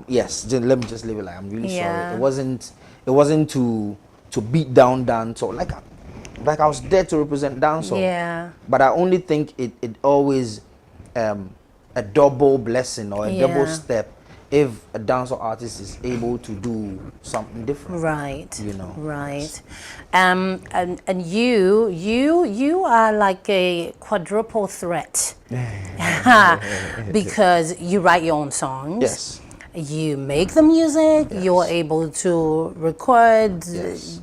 Yes, let me just leave it like I'm really Yeah. sorry. It wasn't to beat down dancehall. Like I was there to represent dancehall. Yeah. But I only think it always a double blessing or a double Yeah. step if a dancehall artist is able to do something different. Right. You know. Right. And you are like a quadruple threat. Because you write your own songs. Yes. You make the music, you're able to record, Yes.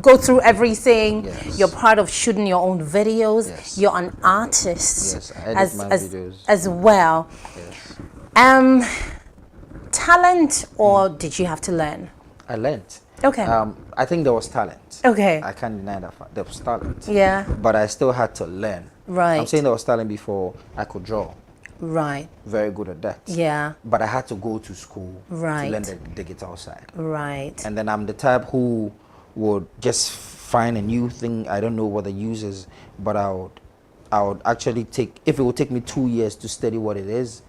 go through everything. Yes. You're part of shooting your own videos. Yes. You're an artist Yes, I edit my videos. as well. Yes. Talent, or did you have to learn? I learned. Okay. I think there was talent. Okay. I can't deny that fact. There was talent. Yeah. But I still had to learn. Right. I'm saying there was talent before I could draw. Right. Very good at that. Yeah. But I had to go to school Right. to learn the digital side. Right. And then I'm the type who would just find a new thing. I don't know what the use is, but I would actually take, if it would take me 2 years to study what it is,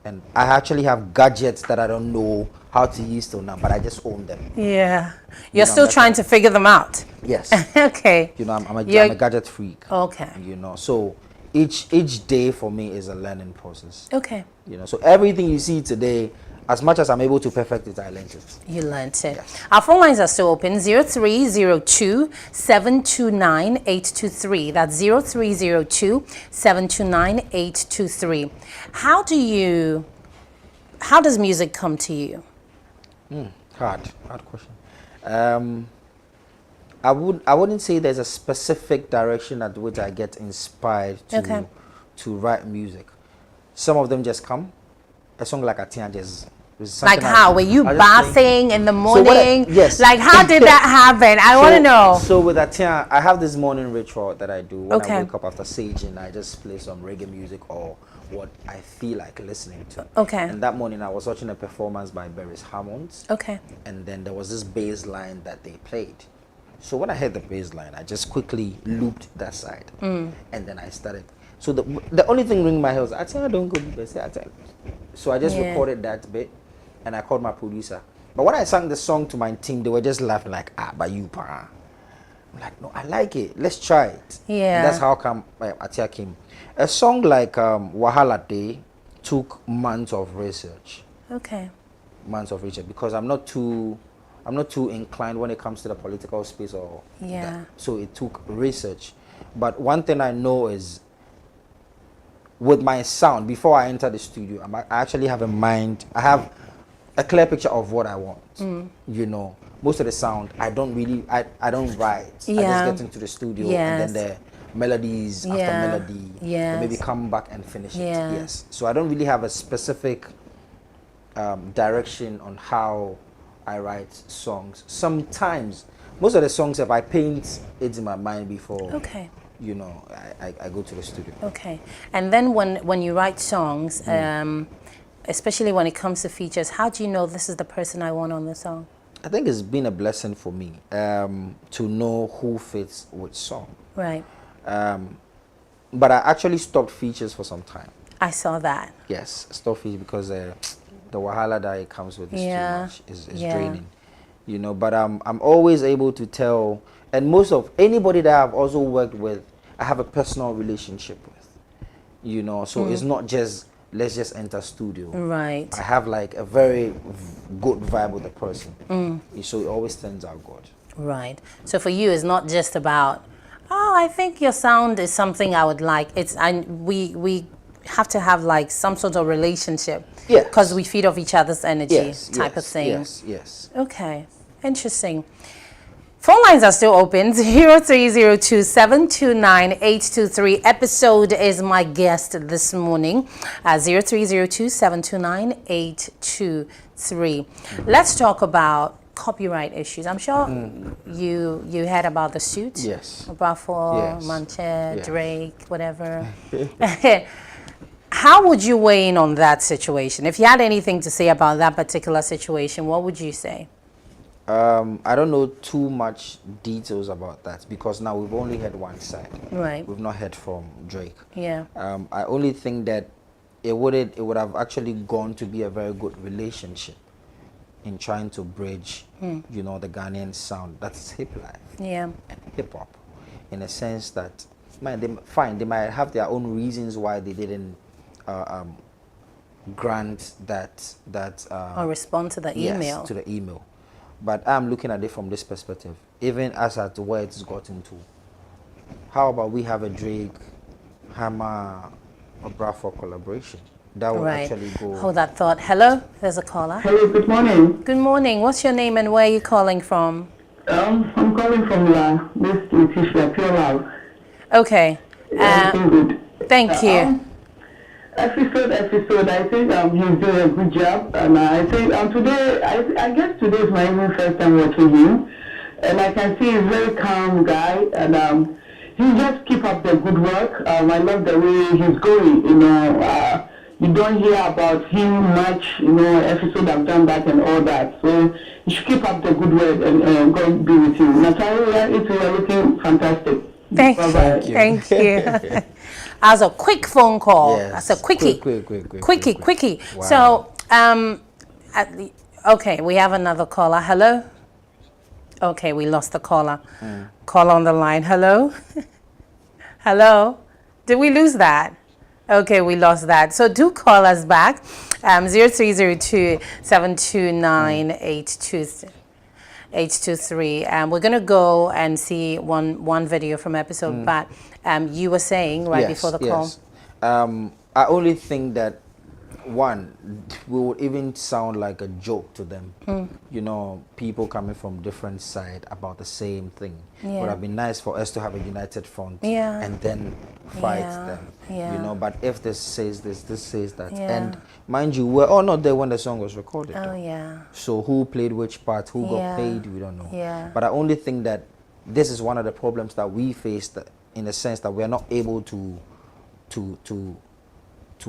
And I actually have gadgets that I don't know how to use till now, but I just own them. Yeah. You're still trying to figure them out. Yes. Okay. You know, I'm a gadget freak. Okay. You know, so each day for me is a learning process. Okay. You know, so everything you see today, as much as I'm able to perfect it, I learned it. You learned it. Yes. Our phone lines are still open, 0302-729-823. That's 0302-729-823. How does music come to you? Hard question. I wouldn't say there's a specific direction at which I get inspired to write music. Some of them just come. A song like Atia just. Like how? Were you bathing in the morning? Yes. Like how did that happen? I want to know. So with Atia, I have this morning ritual that I do when I wake up after saging. I just play some reggae music or what I feel like listening to. Okay. And that morning I was watching a performance by Barry's Hammonds. Okay. And then there was this bass line that they played. So when I heard the bass line, I just quickly looped that side. And then I started. So the only thing ringing my head was, Atia, don't go deep. So I just recorded that bit and I called my producer. But when I sang the song to my team, they were just laughing like, but you, pa. I'm like, no, I like it. Let's try it. Yeah. And that's how come Atia came. A song like Wahala Day took months of research. Okay. Months of research because I'm not too inclined when it comes to the political space or that. So it took research. But one thing I know is with my sound, before I enter the studio, I actually have a mind. I have a clear picture of what I want. You know, most of the sound I don't write. I just get into the studio and then the melodies after melody, maybe come back and finish it. Yes. So I don't really have a specific direction on how I write songs. Sometimes, most of the songs, if I paint it in my mind before, you know, I go to the studio. Okay. And then when you write songs, especially when it comes to features, how do you know this is the person I want on the song? I think it's been a blessing for me to know who fits which song. Right. But I actually stopped features for some time. I saw that. Yes, stopped features because the wahala that it comes with is too much. Is draining. You know, but I'm always able to tell, and most of anybody that I've also worked with, I have a personal relationship with. You know, so it's not just let's just enter studio. Right. I have like a very good vibe with the person. So it always turns out good. Right. So for you, it's not just about, oh, I think your sound is something I would like. We have to have like some sort of relationship. Yeah. Because we feed off each other's energy type of thing. Yes. Okay. Interesting. Phone lines are still open. 0302-729-823. Episode is my guest this morning. 0302-729-823. Let's talk about copyright issues. I'm sure you heard about the suit. Yes. Buffalo, Manche, Drake, whatever. How would you weigh in on that situation? If you had anything to say about that particular situation, what would you say? I don't know too much details about that because now we've only heard one side. Right. We've not heard from Drake. Yeah. I only think that it would have actually gone to be a very good relationship in trying to bridge, you know, the Ghanaian sound. That's hip life. Yeah. And hip hop, in a sense that, man, they might have their own reasons why they didn't grant that or respond to the email. Yes, to the email. But I'm looking at it from this perspective, even as at where it's gotten to. How about we have a Drake, Hammer, Obrafour collaboration? That would actually go. Hold that thought. Hello, there's a caller. Hello, good morning. Good morning. What's your name and where are you calling from? I'm calling from this Letitia, Pure Love. Okay. Good. Thank you. Episode, I think he's doing a good job, and I think today, I guess today is my even first time watching him, and I can see he's a very calm guy, and he just keep up the good work. I love the way he's going, you know. You don't hear about him much, you know, episode I've done that and all that, so you should keep up the good work, and God be with you. Natalia, you are looking fantastic. Thank you. as a quick phone call. Yes. That's a quickie. Quickie. Wow. So, okay, we have another caller. Hello? Okay, we lost the caller. Caller on the line. Hello? Hello? Did we lose that? Okay, we lost that. So do call us back. 0302-729-823. We're going to go and see one video from episode, but you were saying before the call. I only think that one, we would even sound like a joke to them. You know, people coming from different side about the same thing. It would have been nice for us to have a united front and then fight them. You know, but if this says this says that, and mind you, we're all not there when the song was recorded. So who played which part, who got paid, we don't know. But I only think that this is one of the problems that we faced, in the sense that we are not able to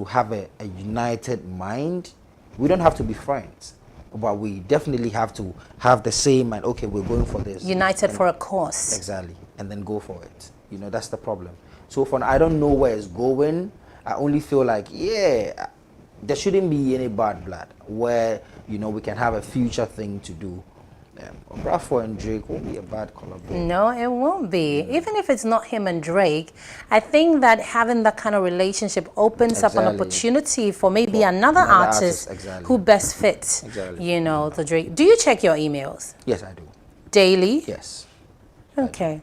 have a united mind. We don't have to be friends, but we definitely have to have the same mind. Okay, we're going for this. United for a cause. Exactly, and then go for it. You know, that's the problem. So for now, I don't know where it's going. I only feel like, there shouldn't be any bad blood where, you know, we can have a future thing to do. Bravo and Drake won't be a bad collaboration. No, it won't be. Even if it's not him and Drake, I think that having that kind of relationship opens up an opportunity for maybe another artist who best fits, you know, the Drake. Do you check your emails? Yes, I do. Daily? Yes. Okay.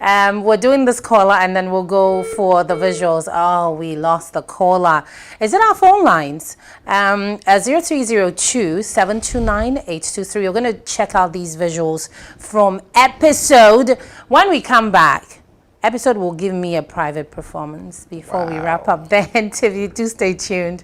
We're doing this caller and then we'll go for the visuals. Oh, we lost the caller. Is it our phone lines? 0302-729-823. We're going to check out these visuals from Episode. When we come back, Episode will give me a private performance before we wrap up the interview. Do stay tuned.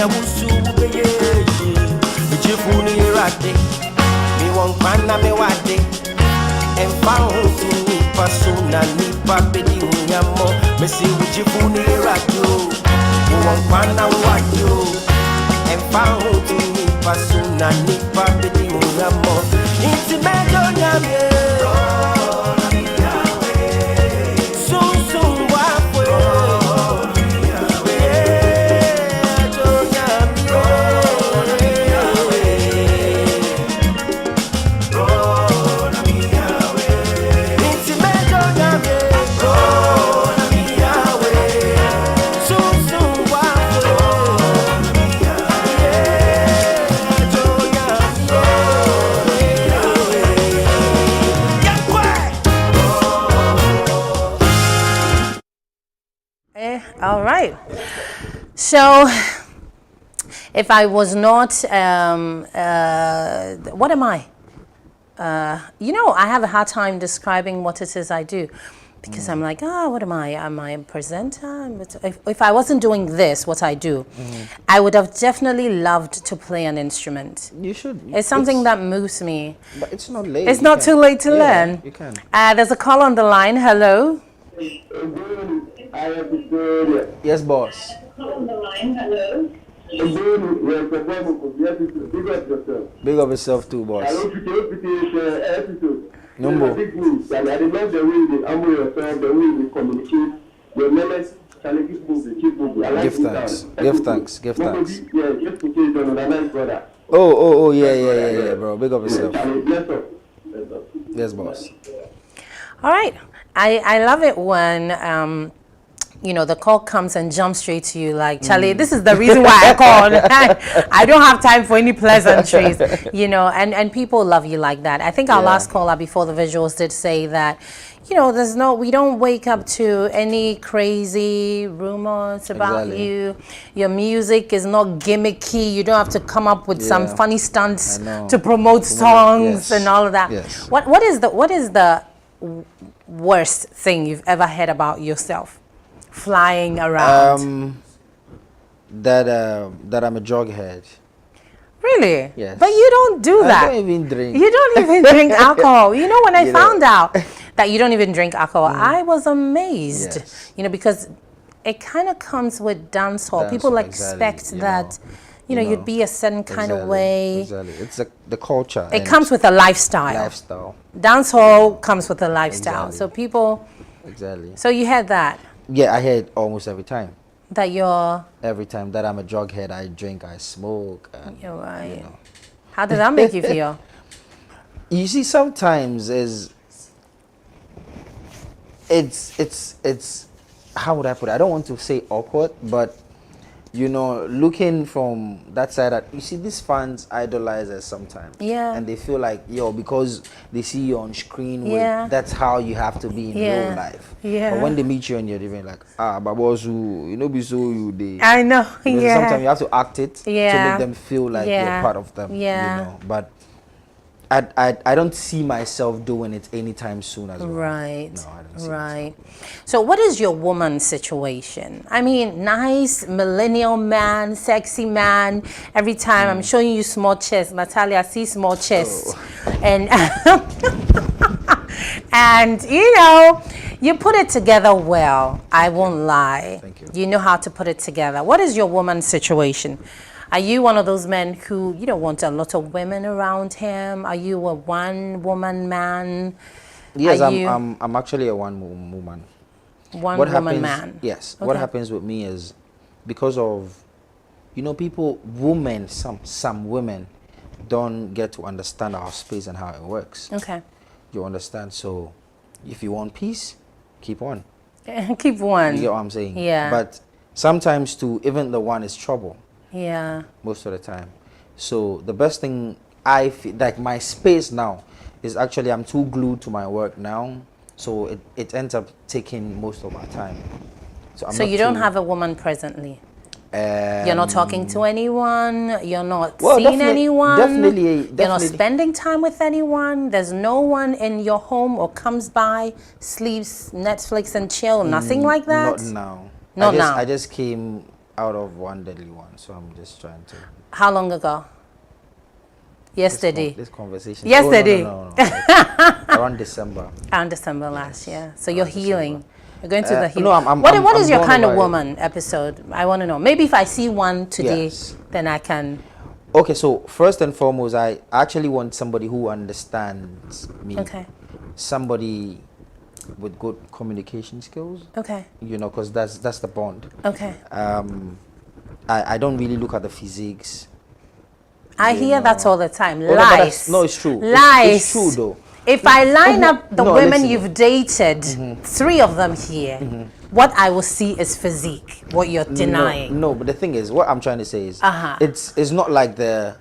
ya wusu beye me chefuni rade me won kwana me wade en found to nipa suna nipa bedi unyamo me si chefuni rade me won kwana wade en found to nipa suna nipa bedi unyamo inti mejo nyame All right. So, if I was not, what am I? You know, I have a hard time describing what it is I do because I'm like, what am I? Am I a presenter? If I wasn't doing this, what I do, I would have definitely loved to play an instrument. You should. It's something that moves me. But it's not late. It's not too late to learn. You can. There's a call on the line. Hello. Yes, boss. On the line, hello. Big up yourself too, boss. Number. I love the way you humble yourself, the way you communicate. Your manners, keep moving. Give thanks. Give thanks. Give thanks. Yeah, just in case you don't know, nice brother. Oh, yeah, bro. Big up yourself. Yes, boss. All right. I love it when you know, the call comes and jumps straight to you like, Charlie, this is the reason why I called. I don't have time for any pleasantries, you know, and people love you like that. I think our last caller before the visuals did say that, you know, we don't wake up to any crazy rumors about you. Your music is not gimmicky. You don't have to come up with some funny stunts to promote songs and all of that. Yes. What is the worst thing you've ever heard about yourself? Flying around. That I'm a jughead. Really? Yes. But you don't do that. I don't even drink. You don't even drink alcohol. You know, when I found out that you don't even drink alcohol, I was amazed. Yes. You know, because it kind of comes with dancehall. People expect that, you know, you'd be a certain kind of way. Exactly. It's the culture. It comes with a lifestyle. Dancehall comes with a lifestyle. So people. Exactly. So you had that. Yeah, I hear it almost every time. That you're. Every time that I'm a drughead, I drink, I smoke. And, you're right. You know. How did that make you feel? You see, sometimes it's how would I put it? I don't want to say awkward, but you know, looking from that side, that you see these fans idolize us sometimes. Yeah. And they feel like, because they see you on screen, that's how you have to be in real life. Yeah. But when they meet you and you're even like, Babosu, you know, be so you they. I know. Sometimes you have to act it to Yeah. make them feel like you're part of them. Yeah. You know, but I don't see myself doing it anytime soon as well. Right. No, I don't see right. So what is your woman situation? I mean, nice millennial man, sexy man. Every time I'm showing you small chest, Natalia, I see small chest. And and you know, you put it together well. I won't lie. Thank you. You know how to put it together. What is your woman situation? Are you one of those men who, you know, want a lot of women around him? Are you a one-woman man? Yes, I'm actually a one-woman. One-woman man. Yes. Okay. What happens with me is because of, you know, women, some women don't get to understand our space and how it works. Okay. You understand? So if you want peace, keep on. Keep one. You get what I'm saying? Yeah. But sometimes too, even the one is trouble. Yeah. Most of the time. So the best thing I feel, like my space now, is actually I'm too glued to my work now. So it ends up taking most of my time. So you don't have a woman presently? You're not talking to anyone? You're not seeing anyone? Definitely. You're not spending time with anyone? There's no one in your home or comes by, sleeps, Netflix and chill? Nothing like that? Not now. Not now. I just came out of one deadly one. So I'm just trying to. How long ago? Yesterday. This conversation. Yesterday. Oh, no. Like, around December. Around December last year. So you're healing. December. You're going through the healing. No, I'm what is your born kind of by- woman episode? I want to know. Maybe if I see one today, Yes. then I can. Okay, so first and foremost, I actually want somebody who understands me. Okay. Somebody with good communication skills. Okay. You know, because that's the bond. Okay. I don't really look at the physiques. I hear that all the time. Oh, no, but Lies. that's- no, it's true. Lies. It's true though. If I line up the No, women listen. you've dated, 3 of them here, what I will see is physique. What you're denying. No, but the thing is, what I'm trying to say is, Uh-huh. it's not like the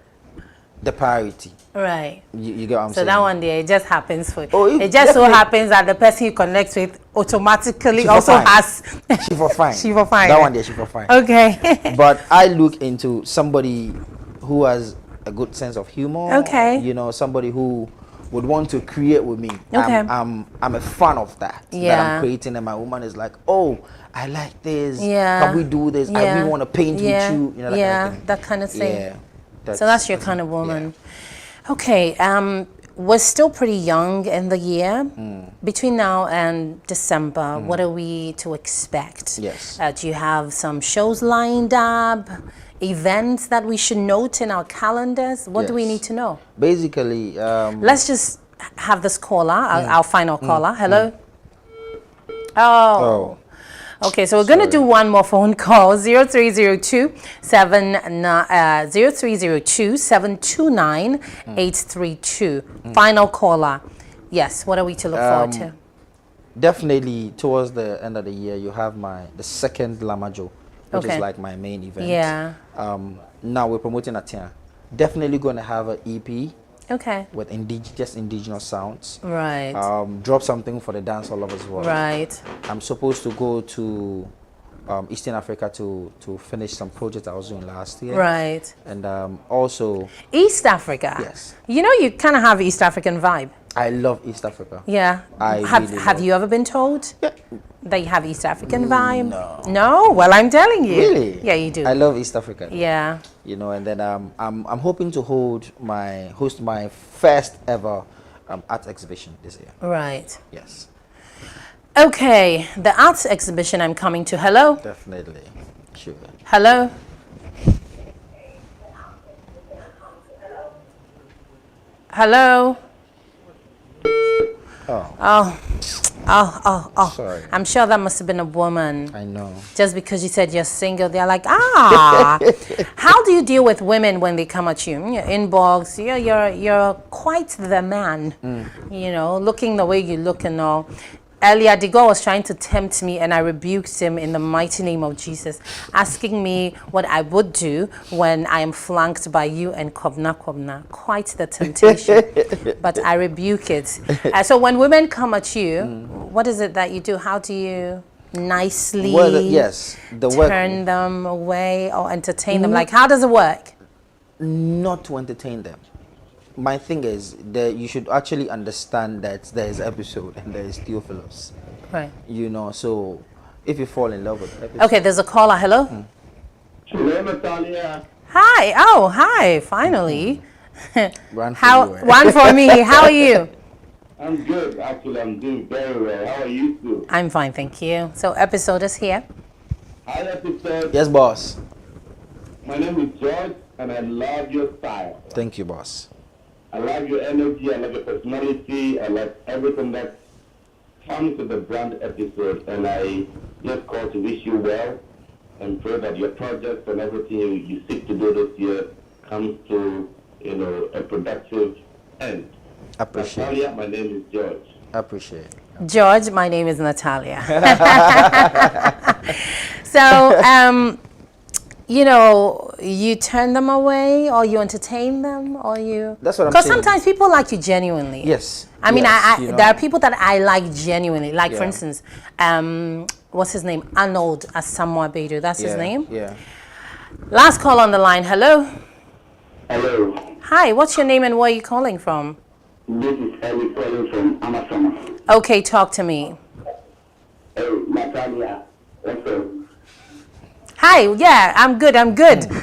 priority. Right. You get what I'm So saying? that one there, it just happens for you. Oh, It just so definitely. happens that the person you connect with automatically She for also fine. has. She for fine. She for fine. That one there, she for fine. Okay. But I look into somebody who has a good sense of humor. Okay. You know, somebody who would want to create with me. Okay. I'm a fan of that. That Yeah. I'm creating, and my woman is like, oh, I like this. Yeah. Can we do this? I really want to paint Yeah. with you. You know, that Yeah, kind of thing. that kind of thing. Yeah. So that's your kind of woman. Okay. We're still pretty young in the year. Between now and December, what are we to expect? Yes. Do you have some shows lined up? Events that we should note in our calendars? What do we Yes. need to know? Basically, Let's just have this caller, our final caller. Hello? Oh. Okay, so we're going to do one more phone call. 0302 729 832. Final caller. Yes, what are we to look forward to? definitely towards the end of the year, you have the second Lamajo, which Okay. is like my main event. Yeah. Now we're promoting Atia. Definitely going to have an EP Okay. with just indigenous sounds. Right. Drop something for the dance all lovers as well. Right. I'm supposed to go to Eastern Africa to finish some projects I was doing last year. Right. And also, East Africa. Yes. You know, you kind of have East African vibe. I love East Africa. Yeah. I have really Have love- you ever been told Yeah. that you have East African vibe? No. No. Well, I'm telling you. Really? Yeah, you do. I love East Africa. Yeah. You know, and then I'm hoping to host my first ever art exhibition this year. Right. Yes, Okay. The arts exhibition I'm coming to. Hello. definitely. Sure. Hello. Hello. Oh, Oh. sorry. I'm sure that must have been a woman. I know. Just because you said you're single, they're like, ah. How do you deal with women when they come at you? In your inbox, you're quite the man. You know, looking the way you look and all. Earlier, Digo was trying to tempt me, and I rebuked him in the mighty name of Jesus, asking me what I would do when I am flanked by you and Kobna. Quite the temptation, but I rebuke it. So when women come at you, what is it that you do? How do you nicely Well, yes, the work turn them away or entertain them? Like, how does it work? not to entertain them. My thing is that you should actually understand that there is episode and there is Theophilus. Right. You know, so if you fall in love with episode, Okay, there's a caller. Hello? Hello, Natalia. Hi. Oh, hi. Finally. run for How? you, eh? One for me. How are you? I'm good. Actually, I'm doing very well. How are you too? I'm fine, thank you. So, episode is here. Hi, Episode. Yes, boss. My name is George, and I love your style. Thank you, boss. I love your energy. I love your personality. I love everything that comes with the brand Episode. And I just call to wish you well and pray that your projects and everything you seek to do this year comes to, a productive end. Appreciate. Natalia, my name is George. Appreciate. George, my name is Natalia. So, you turn them away, or you entertain them, or you. That's what I'm Because saying. sometimes people like you genuinely. Yes. I mean, yes, you know. there are people that I like genuinely. Like, for Yeah. instance, what's his name? Arnold Asamoah Bedu. That's his name. Yeah. Last call on the line. Hello. Hello. Hi. What's your name and where are you calling from? This is Ellie calling from Amazon. Okay, talk to me. Hey, Natalia. What's up? Hi, yeah, I'm good.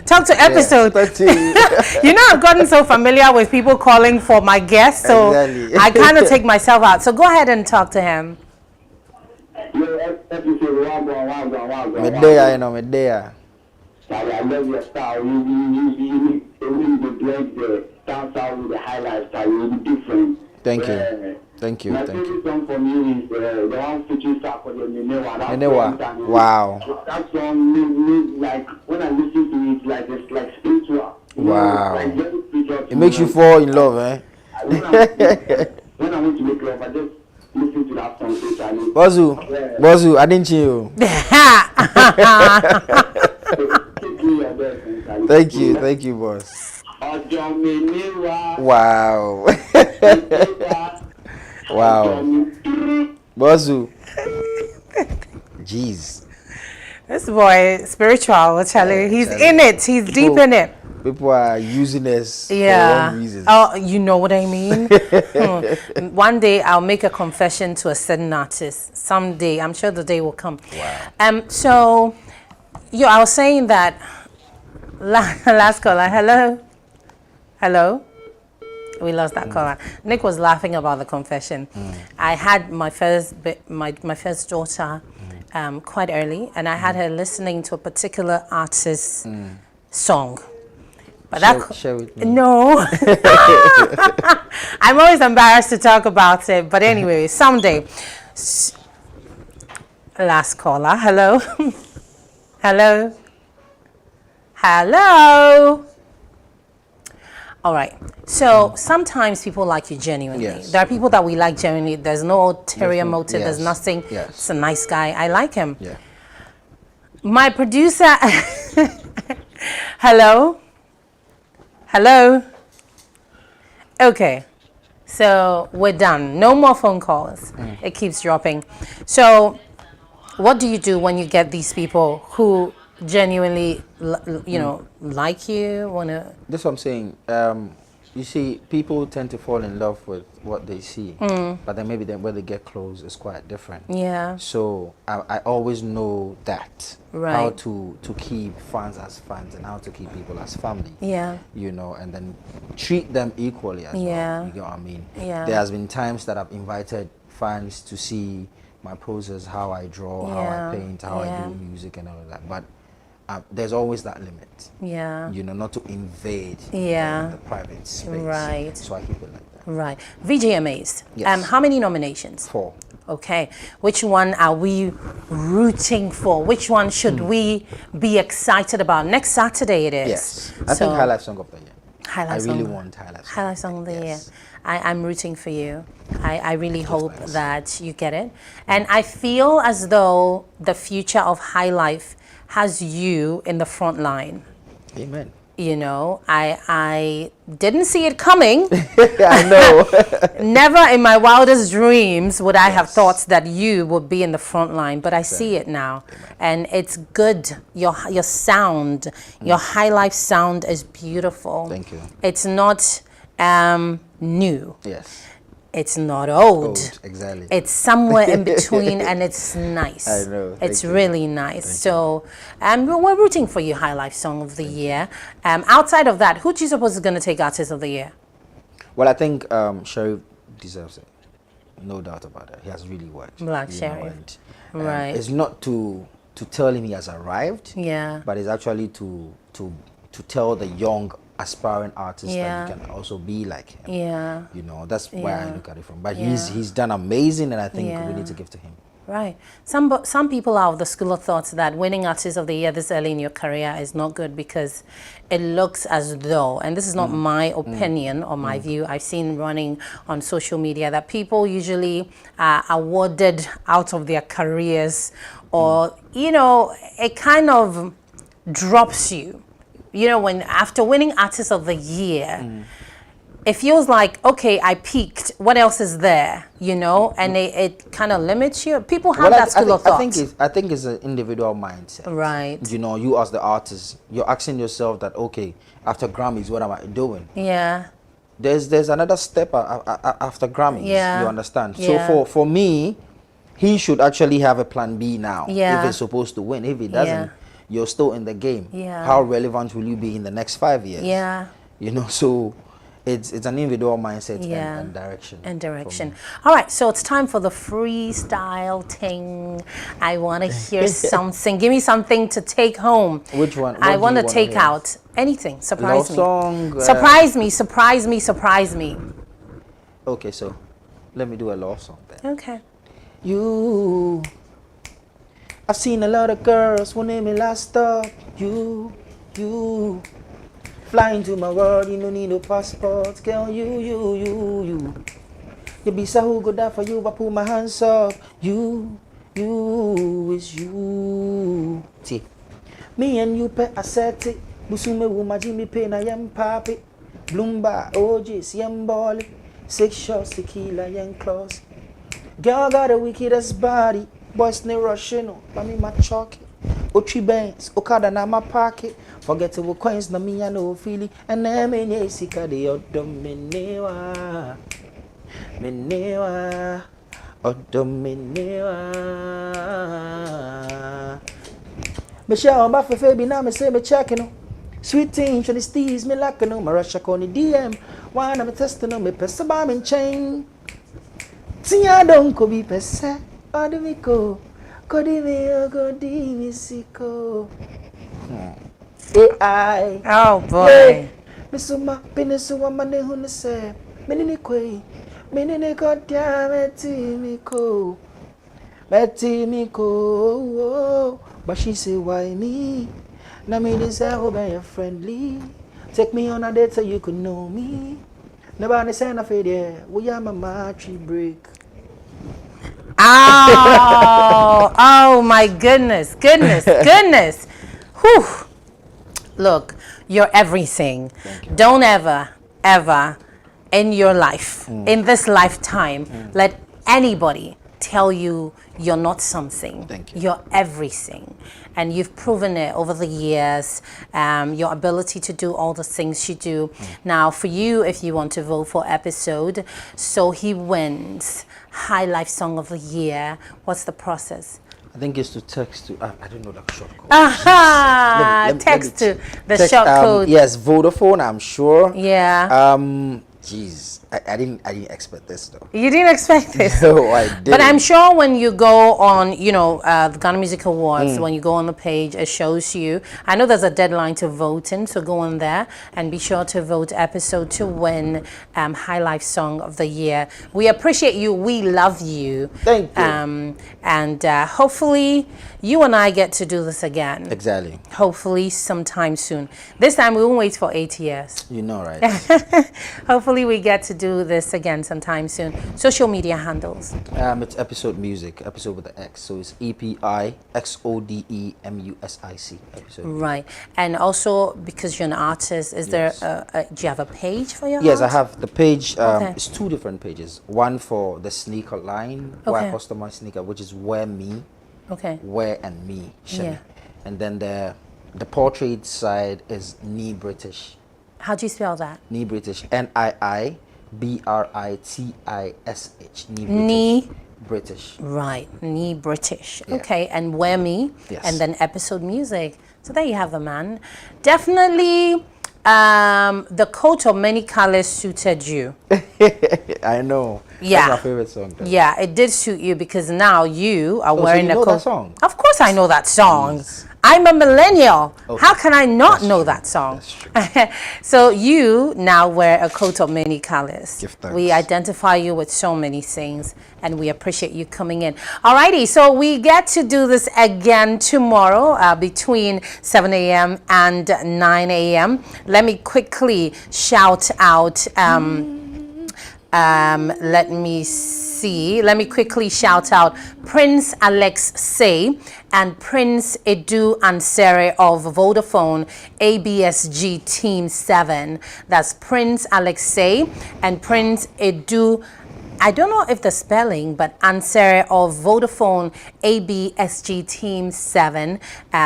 Talk to Episode. You know, I've gotten so familiar with people calling for my guests, so Exactly. I kind of take myself out. So go ahead and talk to him. Medea, you know, Medea. I love your style. You need to blend the dance out with the highlights style. You'll be different. Thank you. Thank you. My Thank favorite you. song for me is the one featuring Star for the Minewa. Minewa. Wow. That song made like when I listen to it, like it's like spiritual. Wow. Like very spiritual. It makes you fall in love, eh? When I want to make love, I just listen to that song spiritually. Bozu, I didn't you. Thank you, boss. Wow. Wow. Bozu. Jeez. This boy, spiritual, I'll tell you. He's in it. He's deep in it. People are using this for wrong reasons. Oh, you know what I mean? One day I'll make a confession to a certain artist. Someday, I'm sure the day will come. Wow. So, I was saying that last caller. Hello. We lost that caller. Nick was laughing about the confession. I had my first daughter quite early, and I had her listening to a particular artist's song. But share with me. No. I'm always embarrassed to talk about it. But anyway, someday. Last caller. Hello. Hello. All right. So sometimes people like you genuinely. Yes. There are people that we like genuinely. There's no ulterior motive. There's nothing. Yes. It's a nice guy. I like him. Yeah. My producer. Hello. Okay. So we're done. No more phone calls. It keeps dropping. So what do you do when you get these people who genuinely, like you, wanna? That's what I'm saying. You see, people tend to fall in love with what they see, but then maybe when they get close, it's quite different. Yeah. So I always know that how to keep fans as fans and how to keep people as family. Yeah. And then treat them equally as well. You get what I mean? Yeah. There has been times that I've invited fans to see my process, how I draw, how I paint, how I do music, and all of that. But there's always that limit. Yeah. Not to invade the private space. Right. So I keep it like that. Right. VJMAs. Yes. How many nominations? 4. Okay. Which one are we rooting for? Which one should we be excited about? Next Saturday it is. Yes. I think High Life Song of the Year. I really want High Life Song. High Life Song of the Year. I'm rooting for you. I really hope that you get it. And I feel as though the future of High Life has you in the front line. Amen. I didn't see it coming. I know. Never in my wildest dreams would I have thought that you would be in the front line, but I see it now. And it's good. Your sound, your High Life sound is beautiful. Thank you. It's not new. Yes. It's not old. Exactly. It's somewhere in between, and it's nice. I know. It's really nice. So, we're rooting for you, High Life Song of the Year. Outside of that, who do you suppose is going to take Artist of the Year? Well, I think Sharif deserves it. No doubt about it. He has really worked. Black Sharif. Right. It's not to tell him he has arrived. Yeah. But it's actually to tell the young aspiring artist that you can also be like him. Yeah. That's where I look at it from. But he's done amazing, and I think we need to give to him. Right. Some people are of the school of thought that winning Artist of the Year this early in your career is not good because it looks as though, and this is not my opinion or my view, I've seen running on social media that people usually are awarded out of their careers, or, it kind of drops you. When after winning Artist of the Year, it feels like, okay, I peaked. What else is there? And it kind of limits you. People have that school of thought. I think it's an individual mindset. Right. You as the artist, you're asking yourself that, okay, after Grammys, what am I doing? Yeah. There's another step after Grammys. Yeah. You understand? Yeah. So for me, he should actually have a plan B now. Yeah. If he's supposed to win. If he doesn't, you're still in the game. Yeah. How relevant will you be in the next 5 years? Yeah. You know, so it's an individual mindset Yeah. and direction. And direction. All right, so it's time for the freestyle thing. I want to hear something. Give me something to take home. Which one? I What want do to you take wanna hear? out anything. Surprise Love me. song, Surprise me. Surprise me. Surprise me. Okay, so let me do a love song then. Okay. You, I've seen a lot of girls when they me last stop. You, flying to my world, you don't need no passport. Girl, you be so who go die for you, I put my hands up. You, it's you. See, me and you pet I set it. Busume wuma Jimmy Payne, I am papi. Bloomba, OGs, yam ball. 6 shots, tequila, young claws. Girl got the wickedest body. Boys ne rushing, but me my chalky. Ochi banks, Okada na my pocket. Forgettable coins, na me I know feeling. And then me ne sika de odom menewa. Odom menewa. Me share on back for now me say me checking. Sweet thing, the steez me like no. My rush on the DM. Why I'm testing on me, pesa bomb in chain. Tia don't go be pesa. Odimiko, Kodimi Siko. AI. Oh boy. Misuma, Pinisua Mane Hunese. Menini Quay. Menini Kodia Metimiko. But she say, why me? Na me deserve by a friendly. Take me on a date so you could know me. Nobody say na fade. We are my matchy break. Oh my goodness. Whew. Look, you're everything. Don't ever in your life, in this lifetime, let anybody tell you you're not something. Thank you. You're everything. And you've proven it over the years, your ability to do all the things you do. Now, for you, if you want to vote for Episode, so he wins High Life Song of the Year, what's the process? I think it's to text to, I don't know the short code. Aha! Text to the short code. Yes, Vodafone, I'm sure. Yeah. Jeez, I didn't expect this though. You didn't expect this. No, I didn't. But I'm sure when you go on, the Ghana Music Awards, when you go on the page, it shows you. I know there's a deadline to vote in, so go on there and be sure to vote Episode to win High Life Song of the Year. We appreciate you. We love you. Thank you. And hopefully you and I get to do this again. Exactly. Hopefully sometime soon. This time we won't wait for 8 years. You know, right? Hopefully we get to do this again sometime soon. Social media handles. It's Episode Music, Episode with the X. So it's EPIXODEMUSIC. Episode. Right. And also, because you're an artist, is there do you have a page for your Yes, art? I have the page. Okay. It's 2 different pages. One for the sneaker line, where I Okay. customize sneaker, which is Wear Me, Okay. Wear and Me, Shemi. Yeah. And then the portrait side is Knee British. How do you spell that? Knee British. NIIBRITISH. Knee. British. Right. Knee British. Yeah. Okay. And Wear Me. Yes. And then Episode Music. So there you have the man. Definitely the coat of many colors suited you. I know. Yeah. That's my favorite song. Though. Yeah, it did suit you because now you are so wearing you a know coat. that song? Of course I know that song. Yes. I'm a millennial. Okay. How can I not That's know true. that song? That's true. So you now wear a coat of many colors. Give thanks. We identify you with so many things and we appreciate you coming in. Alrighty, so we get to do this again tomorrow between 7 a.m. and 9 a.m. Let me quickly shout out let me quickly shout out Prince Alex Say and Prince Edu Ansere of Vodafone ABSG Team 7. That's Prince Alex Say and Prince Edu, I don't know if the spelling, but Ansere of Vodafone ABSG Team 7.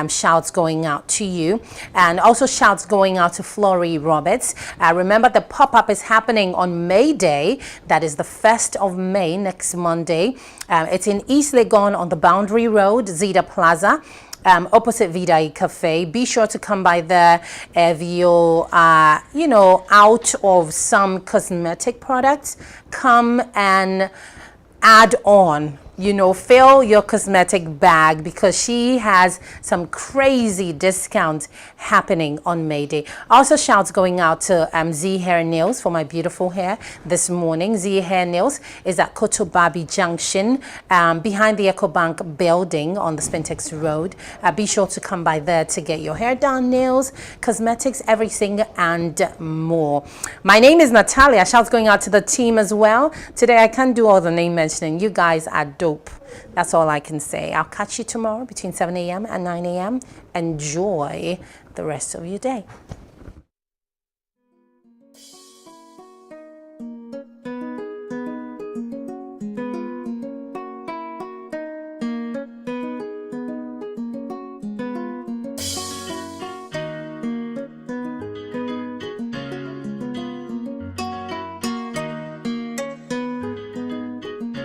Shouts going out to you. And also shouts going out to Flory Roberts. Remember, the pop-up is happening on May Day. That is the 1st of May, next Monday. It's in East Legon on the Boundary Road, Zeta Plaza. opposite Vida Cafe. Be sure to come by there if you're, you know, out of some cosmetic products. Come and add on, you know, fill your cosmetic bag, because she has some crazy discounts happening on May Day. Also, shouts going out to Z Hair Nails for my beautiful hair this morning. Z Hair Nails is at Kotobabi Junction, behind the EcoBank building on the Spintex Road. Be sure to come by there to get your hair done, nails, cosmetics, everything and more. My name is Natalia. Shouts going out to the team as well. Today I can't do all the name mentioning. You guys are dope. That's all I can say. I'll catch you tomorrow between 7 a.m. and 9 a.m. Enjoy the rest of your day.